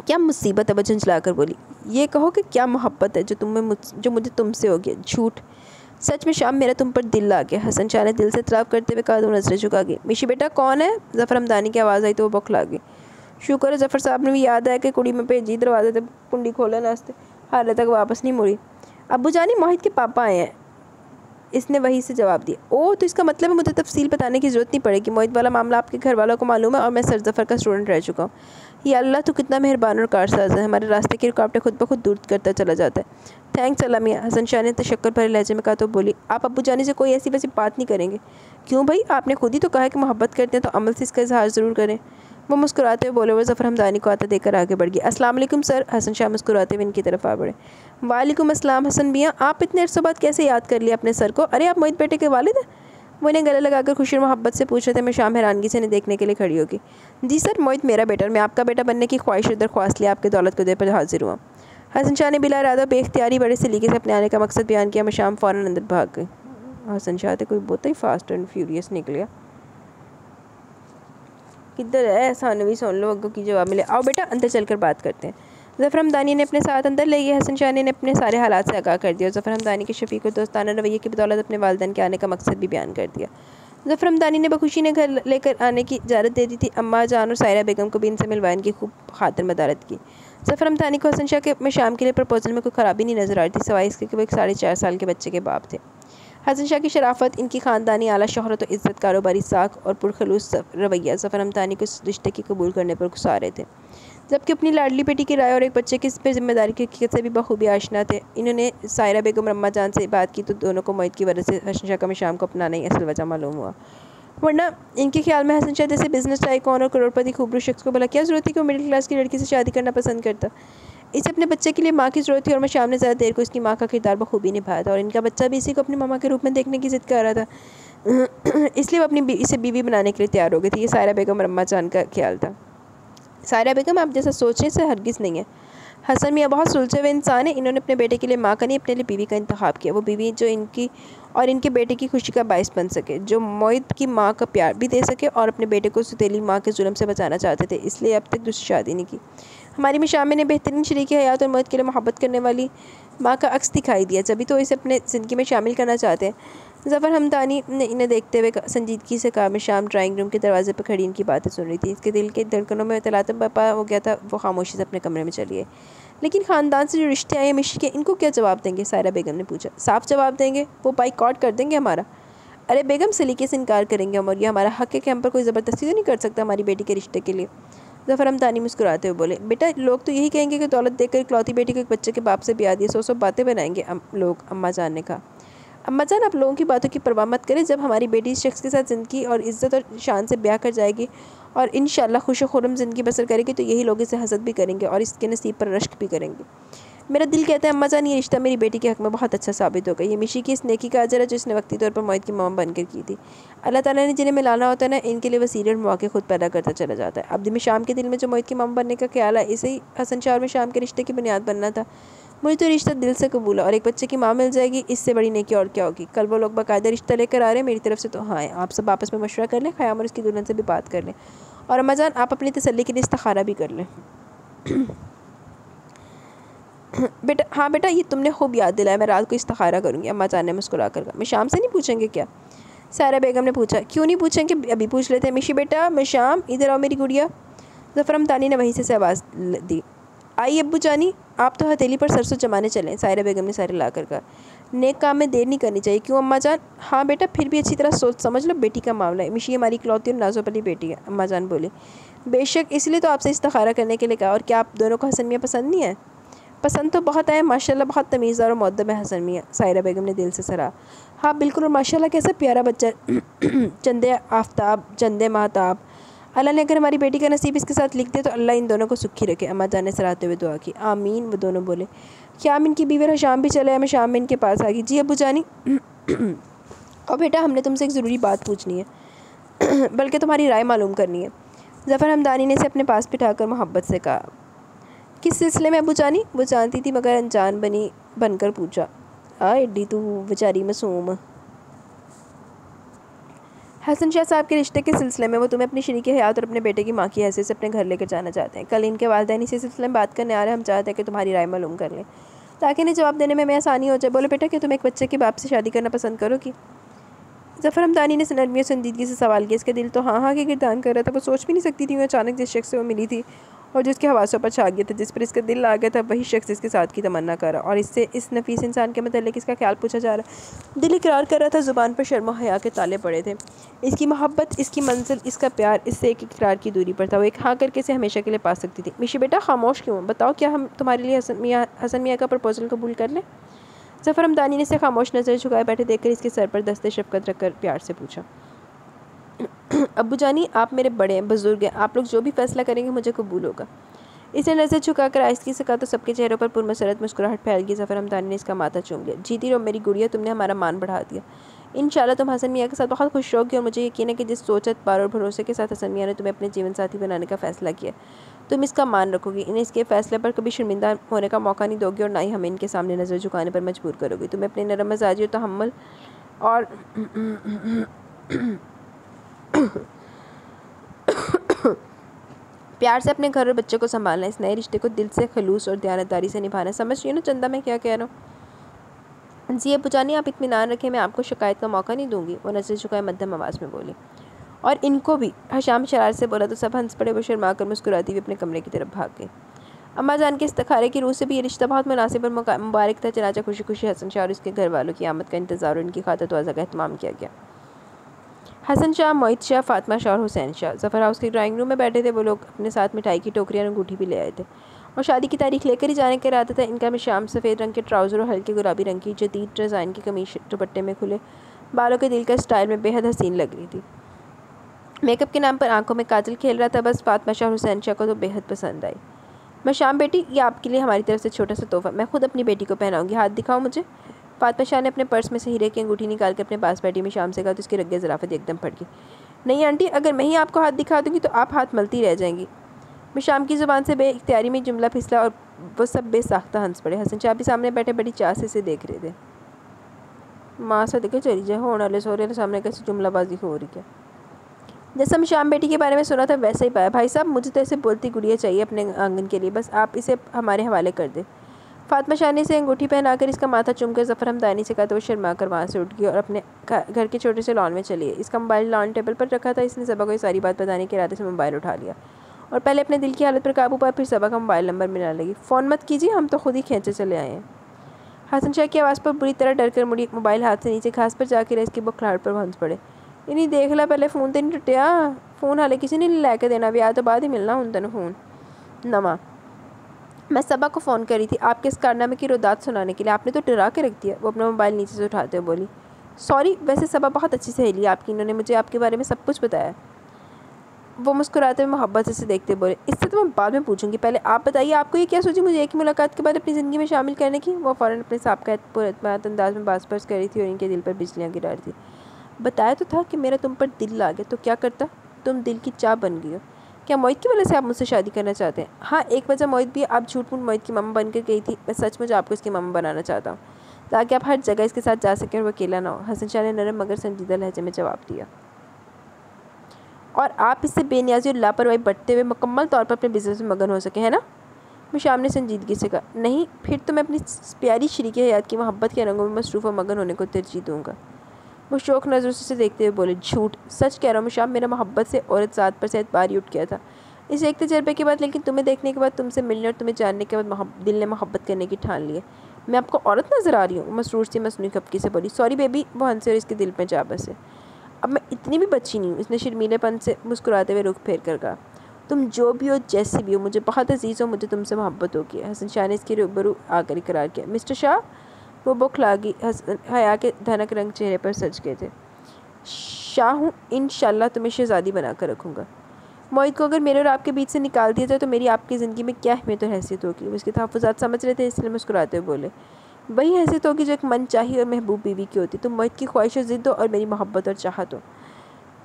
क्या मुसीबत है, वो झंझला कर बोली। ये कहो कि क्या मोहब्बत है जो मुझे तुमसे हो गया। झूठ। सच में शाम, मेरा तुम पर दिल आ गया। हसन शाह ने दिल से तराब करते हुए कहा। दो नजरें झुका गई। मिशी बेटा कौन है। ज़फ़र हमदानी की आवाज़ आई तो वो बौखला गई। शुक्र है ज़फ़र साहब ने भी याद आया कि कुड़ी में भेजी, दरवाजे तक कुंडी खोले नास्ते, हाल तक वापस नहीं मुड़ी। अब्बू जानी, मोहित के पापा आए हैं, इसने वही से जवाब दिया। ओह, तो इसका मतलब है मुझे तफसील बताने की ज़रूरत नहीं पड़ेगी। मोहित वाला मामला आपके घर वालों को मालूम है और मैं सर ज़फ़र का स्टूडेंट रह चुका हूँ। या अल्लाह, तो कितना मेहरबान और कारसाज है, हमारे रास्ते की रुकावटें खुद ब खुद दूर करता चला जाता है। थैंक्स अल्लाह मियाँ। हसन शाह ने तशक्कुर भरे लहजे में कहा तो बोली, आप अब्बू जानी से कोई ऐसी वैसी बात नहीं करेंगे। क्यों भाई, आपने खुद ही तो कहा कि मोहब्बत करते हैं तो अमल से इसका इजहार ज़रूर करें। वो मुस्कुराते हुए बोले। वो ज़फ़र हमदानी को आता देकर आगे बढ़ गया। अस्सलाम वालेकुम सर। हसन शाह मुस्कुराते हुए इनकी तरफ आ बढ़े। वालेकुम अस्सलाम हसन मियाँ, आप इतने अरसों बाद कैसे याद कर लिया अपने सर को। अरे आप मोहित बेटे के वालिद हैं। वो इन्हें गले लगाकर खुशी और मोहब्बत से पूछ रहे थे। मैं शाम हैरानगी से इन्हें देखने के लिए खड़ी होगी। जी सर, मोहित मेरा बेटा और मैं आपका बेटा बनने की ख्वाहिश और दरख्वास्त लिए आपके दौलत को दे पर हाजिर हुआ। हसन शाह ने बिला इरादा बेख्तियारी बड़े सलीके से अपने आने का मकसद बयान किया। मैं शाम फ़ौरन अंदर भाग गई। हसन शाह तो कोई बहुत ही फास्ट एंड फ्यूरियस निकलिया। किधर है, सानवी सुन लो, अग्गों की जवाब मिले। आओ बेटा अंदर चलकर बात करते हैं। ज़फ़र हमदानी ने अपने साथ अंदर ले गया। हसन शाह ने अपने सारे हालात से आगाह कर दिया और ज़फ़र हमदानी के शफीक और दोस्ताना रवैये की बदौलत अपने वालिदैन के आने का मकसद भी बयान कर दिया। ज़फ़र हमदानी ने बखुशी ने घर लेकर आने की इजाज़त दे दी थी। अम्मा जान और सायरा बेगम को भी इनसे मिलवा इनकी खूब खातिर मदारत की। ज़फ़र हमदानी को हसन शाह के में शाम के लिए प्रपोजल में कोई ख़राबी नहीं नज़र आ रही थी, सिवाय इसके कि वो एक 4.5 साल के बच्चे के बाप थे। हसन शाह की शराफत, इनकी ख़ानदानी आला शोहरत और इज़्ज़त, कारोबारी साख और पुरखलूस रवैया ज़फ़र हमदानी को इस रिश्ते की कबूल करने पर गुस्सा रहे थे, जबकि अपनी लाडली बेटी की राय और एक बच्चे की इस पर जिम्मेदारी की हकीकत से भी बखूबी आशना थे। इन्होंने सायरा बेगम और अम्मा जान से बात की तो दोनों को मोहित की वजह से हसन शाह का शाम को अपनाना ही असल वजह मालूम हुआ, वरना इनके ख्याल में हसन शाह जैसे बिजनेस टाइकॉन और करोड़पति खूबरू शख्स को भला क्या ज़रूरत थी कि वो मिडिल क्लास की लड़की से शादी करना पसंद करता। इसे अपने बच्चे के लिए माँ की ज़रूरत थी और मैं शाम ने ज़्यादा देर को इसकी माँ का किरदार बखूबी निभाया था और इनका बच्चा भी इसी को अपनी मामा के रूप में देखने की ज़िद कर रहा था। इसलिए वो अपनी इसे बीवी बनाने के लिए तैयार हो गई थी। ये सायरा बेगम और अम्मा जान का ख्याल था। सायरा बेगम आप जैसा सोच रहे से हरगिज़ नहीं है। हसन मियाँ बहुत सुलझे हुए इंसान है। इन्होंने अपने बेटे के लिए माँ का नहीं, अपने लिए बीवी का इंतखाब किया। वो बीवी जो इनकी और इनके बेटे की खुशी का बायस बन सके, जो मोहित की माँ का प्यार भी दे सके और अपने बेटे को सुतेली माँ के जुल्म से बचाना चाहते थे। इसलिए अब तक दूसरी शादी नहीं की। हमारी मिशामे ने बेहतरीन शरीकी हयात और मोहित के लिए मोहब्बत करने वाली माँ का अक्स दिखाई दिया, जभी तो इसे अपने ज़िंदगी में शामिल करना चाहते हैं। ज़फ़र हमदानी ने इन्हें देखते हुए संजीदगी से कहा। मैं शाम ड्राइंग रूम के दरवाजे पर खड़ी इनकी बातें सुन रही थी। इसके दिल के धड़कनों में तलातम बर्पा हो गया था। वो खामोशी से अपने कमरे में चली गई। लेकिन ख़ानदान से जो रिश्ते आए मिशी के, इनको क्या जवाब देंगे। सायरा बेगम ने पूछा। साफ जवाब देंगे, वो बाइकआउट कर देंगे हमारा। अरे बेगम, सलीके से इनकार करेंगे हम, और ये हमारा हक़ है कि हम पर कोई ज़बरदस्ती तो नहीं कर सकता हमारी बेटी के रिश्ते के लिए। ज़फ़र हमदानी मुस्कुराते हुए बोले। बेटा, लोग तो यही कहेंगे कि दौलत देकर इकलौती बेटी को एक बच्चे के बाप से ब्याह दिए, 100 बातें बनाएंगे लोग। अम्मा जान ने कहा। अम्मा जान, आप लोगों की बातों की परवाह मत करें। जब हमारी बेटी इस शख्स के साथ ज़िंदगी और इज़्ज़त और शान से ब्याह कर जाएगी और इंशाअल्लाह खुश खुर्रम ज़िंदगी बसर करेगी, तो यही लोग इसे हसद भी करेंगे और इसके नसीब पर रश्क भी करेंगे। मेरा दिल कहता है अम्मा जान, ये रिश्ता मेरी बेटी के हक़ में बहुत अच्छा साबित होगा। ये मिशी की इस नेकी का अजर है जो इसने वक्ती तौर पर मोहित की मामा बनकर की थी। अल्लाह ताला ने जिन्हें मिलाना होता है ना, इनके लिए वसीले और मौके खुद पैदा करता चला जाता है। अब में शाम के दिल में जो मोहित की मामा बनने का ख्याल है, इसे ही हसन शाह और में शाम के रिश्ते की बुनियाद बनना था। मुझे तो रिश्ता दिल से कबूल है और एक बच्चे की माँ मिल जाएगी, इससे बड़ी नेकी और क्या होगी। कल वो लोग बाकायदा रिश्ता लेकर आ रहे हैं, मेरी तरफ से तो हाँ है। आप सब आपस में मशवरा कर लें, ख़याम और उसकी दुल्हन से भी बात कर लें, और अम्मा जान आप अपनी तसल्ली के लिए इस्तिखारा भी कर लें। बेटा हाँ बेटा, ये तुमने खूब याद दिलाया, मैं रात को इस्तिखारा करूँगी। अम्मा जान ने मुस्कुरा कर कहा। मैं शाम से नहीं पूछेंगे क्या? सायरा बेगम ने पूछा। क्यों नहीं पूछेंगे, अभी पूछ लेते हैं। मिशी बेटा, मैं शाम, इधर आओ मेरी गुड़िया। ज़फ़र हमदानी ने वहीं से आवाज़ दी। आई अब्बू जानी, आप तो हथेली पर सरसों जमाने चलें। सायरा बेगम ने सारे ला कर कहा। नेक काम में देर नहीं करनी चाहिए। क्यों अम्मा जान? हाँ बेटा, फिर भी अच्छी तरह सोच समझ लो, बेटी का मामला है। मिशी हमारी इकलौती और नाज़ुक बेटी है। अम्मा जान बोली। बेशक, इसलिए तो आपसे इस्तिखारा करने के लिए कहा। और क्या आप दोनों को हसन मियाँ पसंद नहीं है? पसंद तो बहुत है माशाल्लाह, बहुत तमीज़दार और मुअद्दब है हसन मियाँ। सायरा बेगम ने दिल से सराहा। हाँ बिल्कुल, और माशाल्लाह कैसा प्यारा बच्चा। चंदे आफताब, चंदे महताब। अल्लाह ने अगर हमारी बेटी का नसीब इसके साथ लिख दे तो अल्लाह इन दोनों को सुखी रखे। अम्मा जान ने सराहते हुए दुआ की। आमीन, वो दोनों बोले। क्या हम इनकी बीवी शाम भी चले? मैं शाम में इनके पास आ गई। जी अब्बू जानी। और बेटा, हमने तुमसे एक ज़रूरी बात पूछनी है, बल्कि तुम्हारी राय मालूम करनी है। ज़फ़र हमदानी ने इसे अपने पास बिठाकर मोहब्बत से कहा। किस सिलसिले में अब्बू जानी? वो जानती थी मगर अनजान बनकर पूछा। एड्डी तू बेचारी मासूम। हसन शाह साहब के रिश्ते के सिलसिले में। वो तुम्हें अपनी शरीक हयात और अपने बेटे की माँ की हैसियत से अपने घर लेकर जाना चाहते हैं। कल इनके वालिदैन इसी सिलसिले में बात करने आ रहे हैं। हम चाहते हैं कि तुम्हारी राय मालूम कर लें ताकि इन्हें जवाब देने में हमें आसानी हो जाए। बोलो बेटा, कि तुम एक बच्चे के बाप से शादी करना पसंद करोगी? ज़फ़र हमदानी ने नरमी और संजीदगी से सवाल किया। इसका दिल तो हाँ हाँ के गिरदान कर रहा था। वो सोच भी नहीं सकती थी। वो अचानक जिस शख्स से वो मिली थी और जिसके हवासों पर छा गया था, जिस पर इसका दिल आ गया था, वही शख्स इसके साथ की तमन्ना कर रहा, और इससे इस नफीस इंसान के मतलब इसका ख्याल पूछा जा रहा। दिल इकरार कर रहा था, ज़ुबान पर शर्म और हया के ताले पड़े थे। इसकी मोहब्बत, इसकी मंजिल, इसका प्यार इससे एक इकरार की दूरी पर था। वो एक हाँ करके इसे हमेशा के लिए पा सकती थी। मिशी बेटा, खामोश क्यों? बताओ, क्या हम तुम्हारे लिए हसन मियाँ का प्रपोजल कबूल कर लें? ज़फ़र हमदानी ने इसे खामोश नज़र झुकाए बैठे देखकर इसके सर पर दस्ते शफ़क़त रखकर प्यार से पूछा। अब्बू जानी, आप मेरे बड़े हैं, बुजुर्ग हैं, आप लोग जो भी फैसला करेंगे मुझे कबूल होगा। इसने नज़र झुकाकर आहिस्ती से कहा तो सबके चेहरों पर पुरमसरत मुस्कुराहट फैल गई। ज़फ़र हमदानी ने इसका माथा चूम लिया। जीती रहो मेरी गुड़िया, तुमने हमारा मान बढ़ा दिया। इंशाल्लाह तुम हसन मियाँ के साथ बहुत खुश रहोगी, और मुझे यकीन है कि जिस सोच, एतबार और भरोसे के साथ हसन मियाँ ने तुम्हें अपने जीवन साथी बनाने का फ़ैसला किया, तुम इसका मान रखोगी। इन्हें इसके फ़ैसले पर कभी शर्मिंदा होने का मौका नहीं दोगी, और ना ही हमें इनके सामने नज़र झुकाने पर मजबूर करोगी। तुम्हें अपने नरम मिजाजी और तहम्मुल और प्यार से अपने घर और बच्चे को संभालना, इस नए रिश्ते को दिल से खलूस और दयानतदारी से निभाना। समझ रही हो ना चंदा मैं क्या कह रहा हूँ? जी अब्बू जानी, आप इत्मीनान रखें, मैं आपको शिकायत का मौका नहीं दूंगी। वो नज़र झुकाए मध्यम आवाज़ में बोली। और इनको भी? हशाम शरारत से बोला तो सब हंस पड़े। वो शर्मा कर मुस्कुराती हुई अपने कमरे की तरफ भाग गई। अम्मा जान के इस्तिखारे की रूह से भी ये रिश्ता बहुत मुनासिब और मुबारक था। चनाचा खुशी खुशी हसन शाह और उसके घर वालों की आमद का इंतज़ार और इनकी खातिर तवाज़ा का एहतमाम किया गया। हसन शाह, मोहित शाह, फातिमा शाह और हुसैन शाह ज़फ़र हाउस के ड्राइंग रूम में बैठे थे। वो लोग अपने साथ मिठाई की टोकरियाँ और अंगूठी भी ले आए थे और शादी की तारीख लेकर ही जाने का इरादा था। इनका में शाम सफ़ेद रंग के ट्राउज़र और हल्के गुलाबी रंग की जदीद डिज़ाइन की कमीज दुपट्टे में खुले बालों के दिल का स्टाइल में बेहद हसीन लग रही थी। मेकअप के नाम पर आंखों में काजल खेल रहा था। बस फातिमा शाह और हुसैन शाह को तो बेहद पसंद आई। मैं शाम बेटी, ये आपके लिए हमारी तरफ से छोटा सा तोहफ़ा, मैं खुद अपनी बेटी को पहनाऊँगी। हाथ दिखाओ मुझे। फातिमा शाह ने अपने पर्स में से हीरे की अंगूठी निकाल कर अपने पास बैठी में शाम से कहा तो उसकी रग्गे ज़राफ़त एकदम फट गई। नहीं आंटी, अगर मैं ही आपको हाथ दिखा दूँगी तो आप हाथ मलती रह जाएंगी। मैं शाम की ज़ुबान से बेइख्तियारी में जुमला फिसला और वो सब बेसाख्ता हंस पड़े। हसन शाह भी सामने बैठे बड़ी चाह से देख रहे थे। माँ से देखे चली जाए, होने वाले सोरे सामने कैसी जुमलाबाजी हो रही है। जैसा मैं शाम बेटी के बारे में सुना था वैसा ही पाया। भाई साहब, मुझे तो ऐसे बोलती गुड़िया चाहिए अपने आंगन के लिए, बस आप इसे हमारे हवाले कर दें। फातिमा शाह ने इसे अंगूठी पहनाकर इसका माथा चूमकर ज़फ़र हमदानी से कहा तो वो शर्मा कर वहाँ से उठ गई और अपने घर के छोटे से लॉन में चली गई। इसका मोबाइल लॉन टेबल पर रखा था। इसने सबा को ये सारी बात बताने के इरादे से मोबाइल उठा लिया और पहले अपने दिल की हालत पर काबू पाया, फिर सबा का मोबाइल नंबर मिलाने लगी। फ़ोन मत कीजिए, हम तो खुद ही खींचे चले आए हैं। हसन शाह की आवाज़ पर बुरी तरह डर कर मुड़ी। मोबाइल हाथ से नीचे घास पर जाकर इसकी बुखलाहट पर हंस पड़े। इन्हीं देख ला, पहले फ़ोन तो नहीं टुटिया। फ़ोन हाले किसी ने लैके देना, ब्याह तो बाद ही मिलना हूँ तेन फ़ोन नवा। मैं सबा को फ़ोन करी थी आपके इस कारनामे की रुदात सुनाने के लिए, आपने तो डरा के रख दिया। वो अपना मोबाइल नीचे से उठाते हुए बोली। सॉरी, वैसे सबा बहुत अच्छी सहेली है आपकी, इन्होंने मुझे आपके बारे में सब कुछ बताया। वो मुस्कुराते हुए मोहब्बत से देखते बोले। इससे तो मैं बाद में पूछूंगी, पहले आप बताइए आपको ये क्या सोची मुझे एक ही मुलाकात के बाद अपनी ज़िंदगी में शामिल करने की। वो फ़ौरन अपने साबका पुरअतमाद अंदाज में बात पर्स कर रही थी और इनके दिल पर बिजलियाँ गिरा रही थी। बताया तो था कि मेरा तुम पर दिल आ गया, तो क्या करता? तुम दिल की चाह बन गई हो। क्या मोहित की वजह से आप मुझसे शादी करना चाहते हैं? हाँ, एक वजह मोहित भी। आप झूठ मूठ मोहित की मम्मा बनकर गई थी। मैं सचमुच आपको इसकी मम्मा बनाना चाहता हूँ, ताकि आप हर जगह इसके साथ जा सकें और वो अकेला ना हो। हसन शाह ने नरम मगर संजीदा लहजे में जवाब दिया। और आप इससे बेनियाजी और लापरवाही बरतते हुए मुकम्मल तौर पर अपने बिजनेस में मगन हो सके, है ना? मुशाम ने संजीदगी से कहा। नहीं, फिर तो मैं अपनी प्यारी शरीक हयात की मोहब्बत के रंगों में मसरूफ़ और मगन होने को तरजीह दूँगा। वो शौक नज़रों से देखते हुए बोले, झूठ। सच कह रहा हूँ मुशाम, मेरा मोहब्बत से औरत ज़ात पर से एतबार ही उठ गया था इस एक तजर्बे के बाद। लेकिन तुम्हें देखने के बाद, तुमसे मिलने और तुम्हें जानने के बाद दिल ने मोहब्बत करने की ठान ली है। मैं आपको औरत नज़र आ रही हूँ? मसरूर सी मसनूई खपकी से बोली। सॉरी बेबी, वो हंसे और इसके दिल में जा बसे। अब मैं इतनी भी बच्ची नहीं हूँ, इसने शर्मीलेपन से मुस्कुराते हुए रुख फेर कर कहा। तुम जो भी हो, जैसी भी हो, मुझे बहुत अजीज़ हो, मुझे तुमसे मोहब्बत होगी। हसन शाह ने इसके रूबरू आकर इकरार किया। मिस्टर शाह, वो बौखलागी हया के धनक रंग चेहरे पर सज गए थे। शाह हूँ, इंशाल्लाह तुम्हें शहज़ादी बनाकर रखूँगा। मोहित को अगर मेरे और आपके बीच से निकाल दिया जाए तो मेरी आपकी ज़िंदगी में क्या अहमियत और हैसियत होगी? वो इसके तहफ़्फ़ुज़ात समझ रहे थे, इसलिए मुस्कुराते हुए बोले। वही हैसियत होगी जो एक मनचाही और महबूब बीवी की होती। तुम मोहित की ख्वाहिश और ज़िद हो और मेरी मोहब्बत और चाहत हो।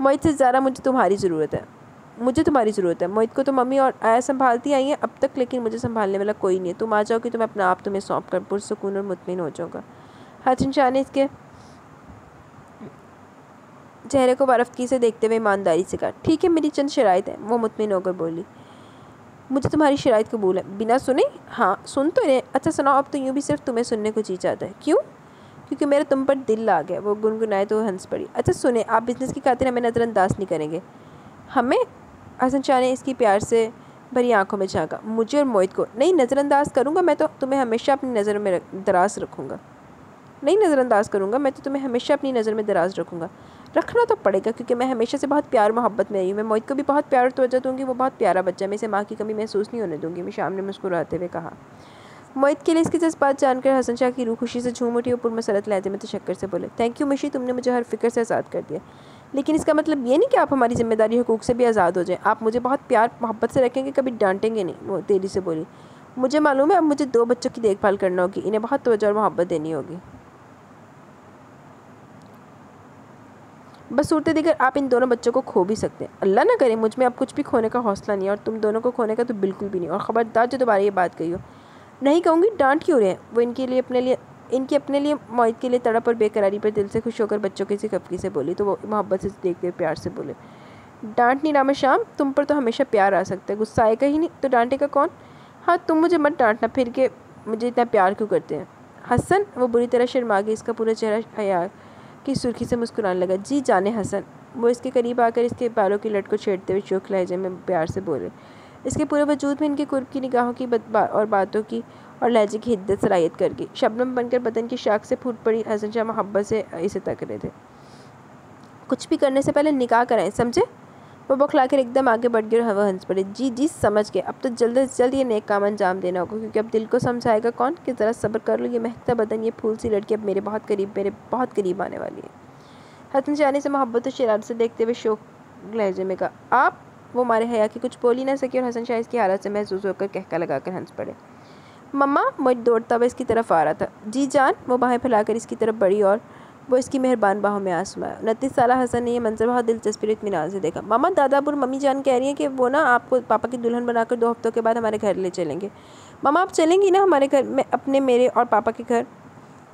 मोहित से ज़्यादा मुझे तुम्हारी ज़रूरत है। मोहित को तो मम्मी और आया संभालती आई हैं अब तक, लेकिन मुझे संभालने वाला कोई नहीं है। तुम आ जाओ कि मैं अपना आप तुम्हें सौंप कर पुरसुकून और मुतमिन हो जाऊँगा। हसन शाह ने इसके चेहरे को वारफ्तगी से देखते हुए ईमानदारी से कहा। ठीक है, मेरी चंद शराइत है। वो मुतमिन होकर बोली। मुझे तुम्हारी शराइत कबूल है। बिना सुने? हाँ, सुन तो रहे। अच्छा सुनाओ, अब तो यूँ भी सिर्फ तुम्हें सुनने को जी चाहता है। क्यों? क्योंकि मेरा तुम पर दिल आ गया। वो गुनगुनाए तो हंस पड़ी। अच्छा सुने, आप बिजनेस की खातिर हमें नज़रअंदाज नहीं करेंगे? हमें? हसन शाह ने इसकी प्यार से भरी आंखों में झांका। मुझे और मोहित को? नहीं, नज़रअंदाज करूँगा मैं तो तुम्हें हमेशा अपनी नज़र में दराज रखूँगा। नहीं नज़रअंदाज करूँगा मैं तो तुम्हें हमेशा अपनी नज़र में दराज रखूँगा। रखना तो पड़ेगा, क्योंकि मैं हमेशा से बहुत प्यार मोहब्बत में रही हूँ। मैं मोहित को भी बहुत प्यार और तवज्जो दूँगी। वो बहुत प्यारा बच्चा है, मैं इसे माँ की कमी महसूस नहीं होने दूँगी। मैं शाम ने मुस्कुराते हुए कहा। मोहित के लिए इसके जज्बात जानकर हसन शाह की रूह खुशी से झूम उठी और पुरमसरत लहजे में तशक्कर से बोले। थैंक यू मिशी, तुमने मुझे हर फिक्र से आज़ाद कर दिया। लेकिन इसका मतलब ये नहीं कि आप हमारी जिम्मेदारी हुकूक से भी आज़ाद हो जाएं। आप मुझे बहुत प्यार मोहब्बत से रखेंगे, कभी डांटेंगे नहीं। वो तेजी से बोली। मुझे मालूम है, अब मुझे 2 बच्चों की देखभाल करना होगी। इन्हें बहुत तवज्जो और मोहब्बत देनी होगी। बस सूरत दिगर आप इन दोनों बच्चों को खो भी सकते हैं। अल्लाह ना करे, मुझ में अब कुछ भी खोने का हौसला नहीं है, और तुम दोनों को खोने का तो बिल्कुल भी नहीं। और ख़बरदार जो दोबारा ये बात कही हो। नहीं कहूँगी, डांट क्यों रहे हैं? वो इनकी अपने लिए मोहित के लिए तड़प और बेकरारी पर दिल से खुश होकर बच्चों की सी खपकी से बोली। तो वो मोहब्बत से देखते हुए प्यार से बोले। डांट नहीं रामा शाम, तुम पर तो हमेशा प्यार आ सकता है, गुस्सा आएगा ही नहीं तो डांटेगा कौन? हाँ, तुम मुझे मत डांटना फिर के मुझे इतना प्यार क्यों करते हैं? हसन, वो बुरी तरह शर्मा गई। इसका पूरा चेहरा हया की सुर्खी से मुस्कुराने लगा। जी जाने हसन। वो इसके करीब आकर इसके बालों की लट को छेड़ते हुए शोख लहजे में प्यार से बोले। इसके पूरे वजूद में इनके कुर्ब की निगाहों की और बातों की और लहजे की हिद्दत सलाहियत कर गई। शबनम बनकर बदन की शाख से फूट पड़ी। हसन शाह मोहब्बत से इसे तक रहे थे। कुछ भी करने से पहले निकाह कराएं, समझे? वो बौखला कर एकदम आगे बढ़ गए और हवा हंस पड़े। जी जी समझ गए, अब तो जल्द से जल्द ये नेक काम अंजाम देना होगा, क्योंकि अब दिल को समझाएगा कौन कि ज़रा सब्र कर लो। ये महकता बदन, ये फूल सी लड़की अब मेरे बहुत करीब आने वाली है। हसन शाह ने से मोहब्बत और शरारत से देखते हुए शौक लहजे में कहा। आप? वो मारे हया कि कुछ बोल ही ना सके, और हसन शाह इसकी हालत से महसूस होकर कहका लगाकर हंस पड़े। मम्मा, मोहित दौड़ता हुआ इसकी तरफ आ रहा था। जी जान। वो बाहें फैलाकर इसकी तरफ बढ़ी और वो इसकी मेहरबान बाहों में आसमाया। 29 साल हसन ने यह मंजर बहुत दिलचस्पी और इत्मीनान से देखा। मामा, दादापुर मम्मी जान कह रही हैं कि वो ना आपको पापा की दुल्हन बनाकर 2 हफ्तों के बाद हमारे घर ले चलेंगे। मामा, आप चलेंगी ना हमारे घर में, अपने, मेरे और पापा के घर?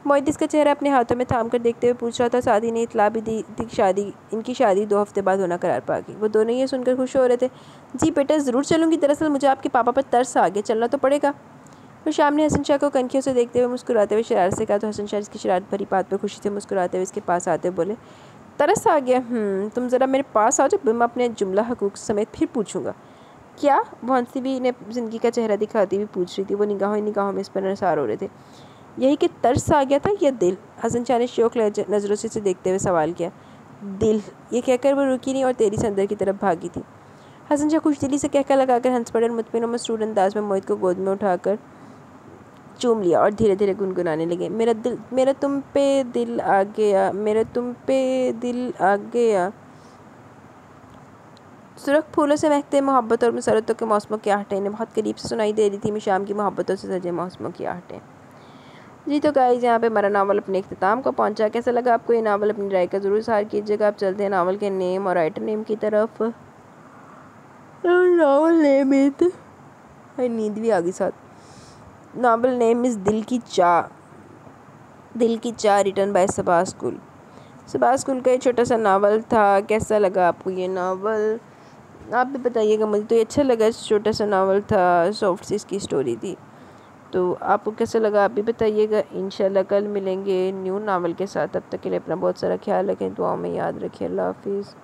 मोहित इसका चेहरा अपने हाथों में थाम कर देखते हुए पूछ रहा था। शादी ने इतला भी दी थी इनकी शादी 2 हफ्ते बाद होना करार पा गई। वो दोनों ये सुनकर खुश हो रहे थे। जी बेटा, ज़रूर चलूँगी। दरअसल मुझे आपके पापा पर तरस आ गया, चलना तो पड़ेगा। तो शाम ने हसन शाह को कनखियों से देखते हुए मुस्कुराते हुए शरारत से कहा। तो हसन शाह इसकी शरारत भरी बात पर खुशी से मुस्कुराते हुए इसके पास आते हुए बोले। तरस आ गया? तुम ज़रा मेरे पास आ जाओ, मैं अपने जुमला हकूक़ समेत फिर पूछूंगा। क्या? वो हंसी भी ने ज़िंदगी का चेहरा दिखाती हुई पूछ रही थी। वो निगाहों में इस पर नसार हो रहे थे। यही कि तरस आ गया था या दिल? हसन शाह ने शौक नज़रों से देखते हुए सवाल किया। दिल, ये कहकर वो रुकी नहीं और तेरी से अंदर की तरफ भागी थी। हसन शाह खुशदिली से कहकर लगाकर हंस पड़े और मुतमिन और मसरूर अंदाज में मोहित को गोद में उठाकर चूम लिया और धीरे धीरे गुनगुनाने लगे। मेरा तुम पे दिल आ गया, मेरा तुम पे दिल आ गया। सुरख फूलों से महकते मोहब्बत और मसरतों के मौसमों की आहटें इन्हें बहुत करीब से सुनाई दे रही थी। शाम की मोहब्बतों से सजे मौसमों की आहटें। जी तो गाइस, यहाँ पे हमारा नावल अपने इख्तिताम को पहुँचा। कैसा लगा आपको ये नावल? अपनी राय का ज़रूर इज़हार कीजिएगा। आप चलते हैं नावल के नेम और राइटर नेम की तरफ। नावल नेम इज, नींद भी आ गई साथ। नावल नेम इज़ दिल की चाह। दिल की चाह रिटन बाय सबा स्कूल। सबा स्कूल का ये छोटा सा नावल था। कैसा लगा आपको ये नावल? आप भी बताइएगा। मुझे तो ये अच्छा लगा। छोटा सा नावल था, सॉफ्ट सी इसकी स्टोरी थी। तो आपको कैसा लगा आप भी बताइएगा। इंशाल्लाह कल मिलेंगे न्यू नावल के साथ। तब तक के लिए अपना बहुत सारा ख्याल रखें, दुआओं में याद रखें। अल्लाह हाफिज़।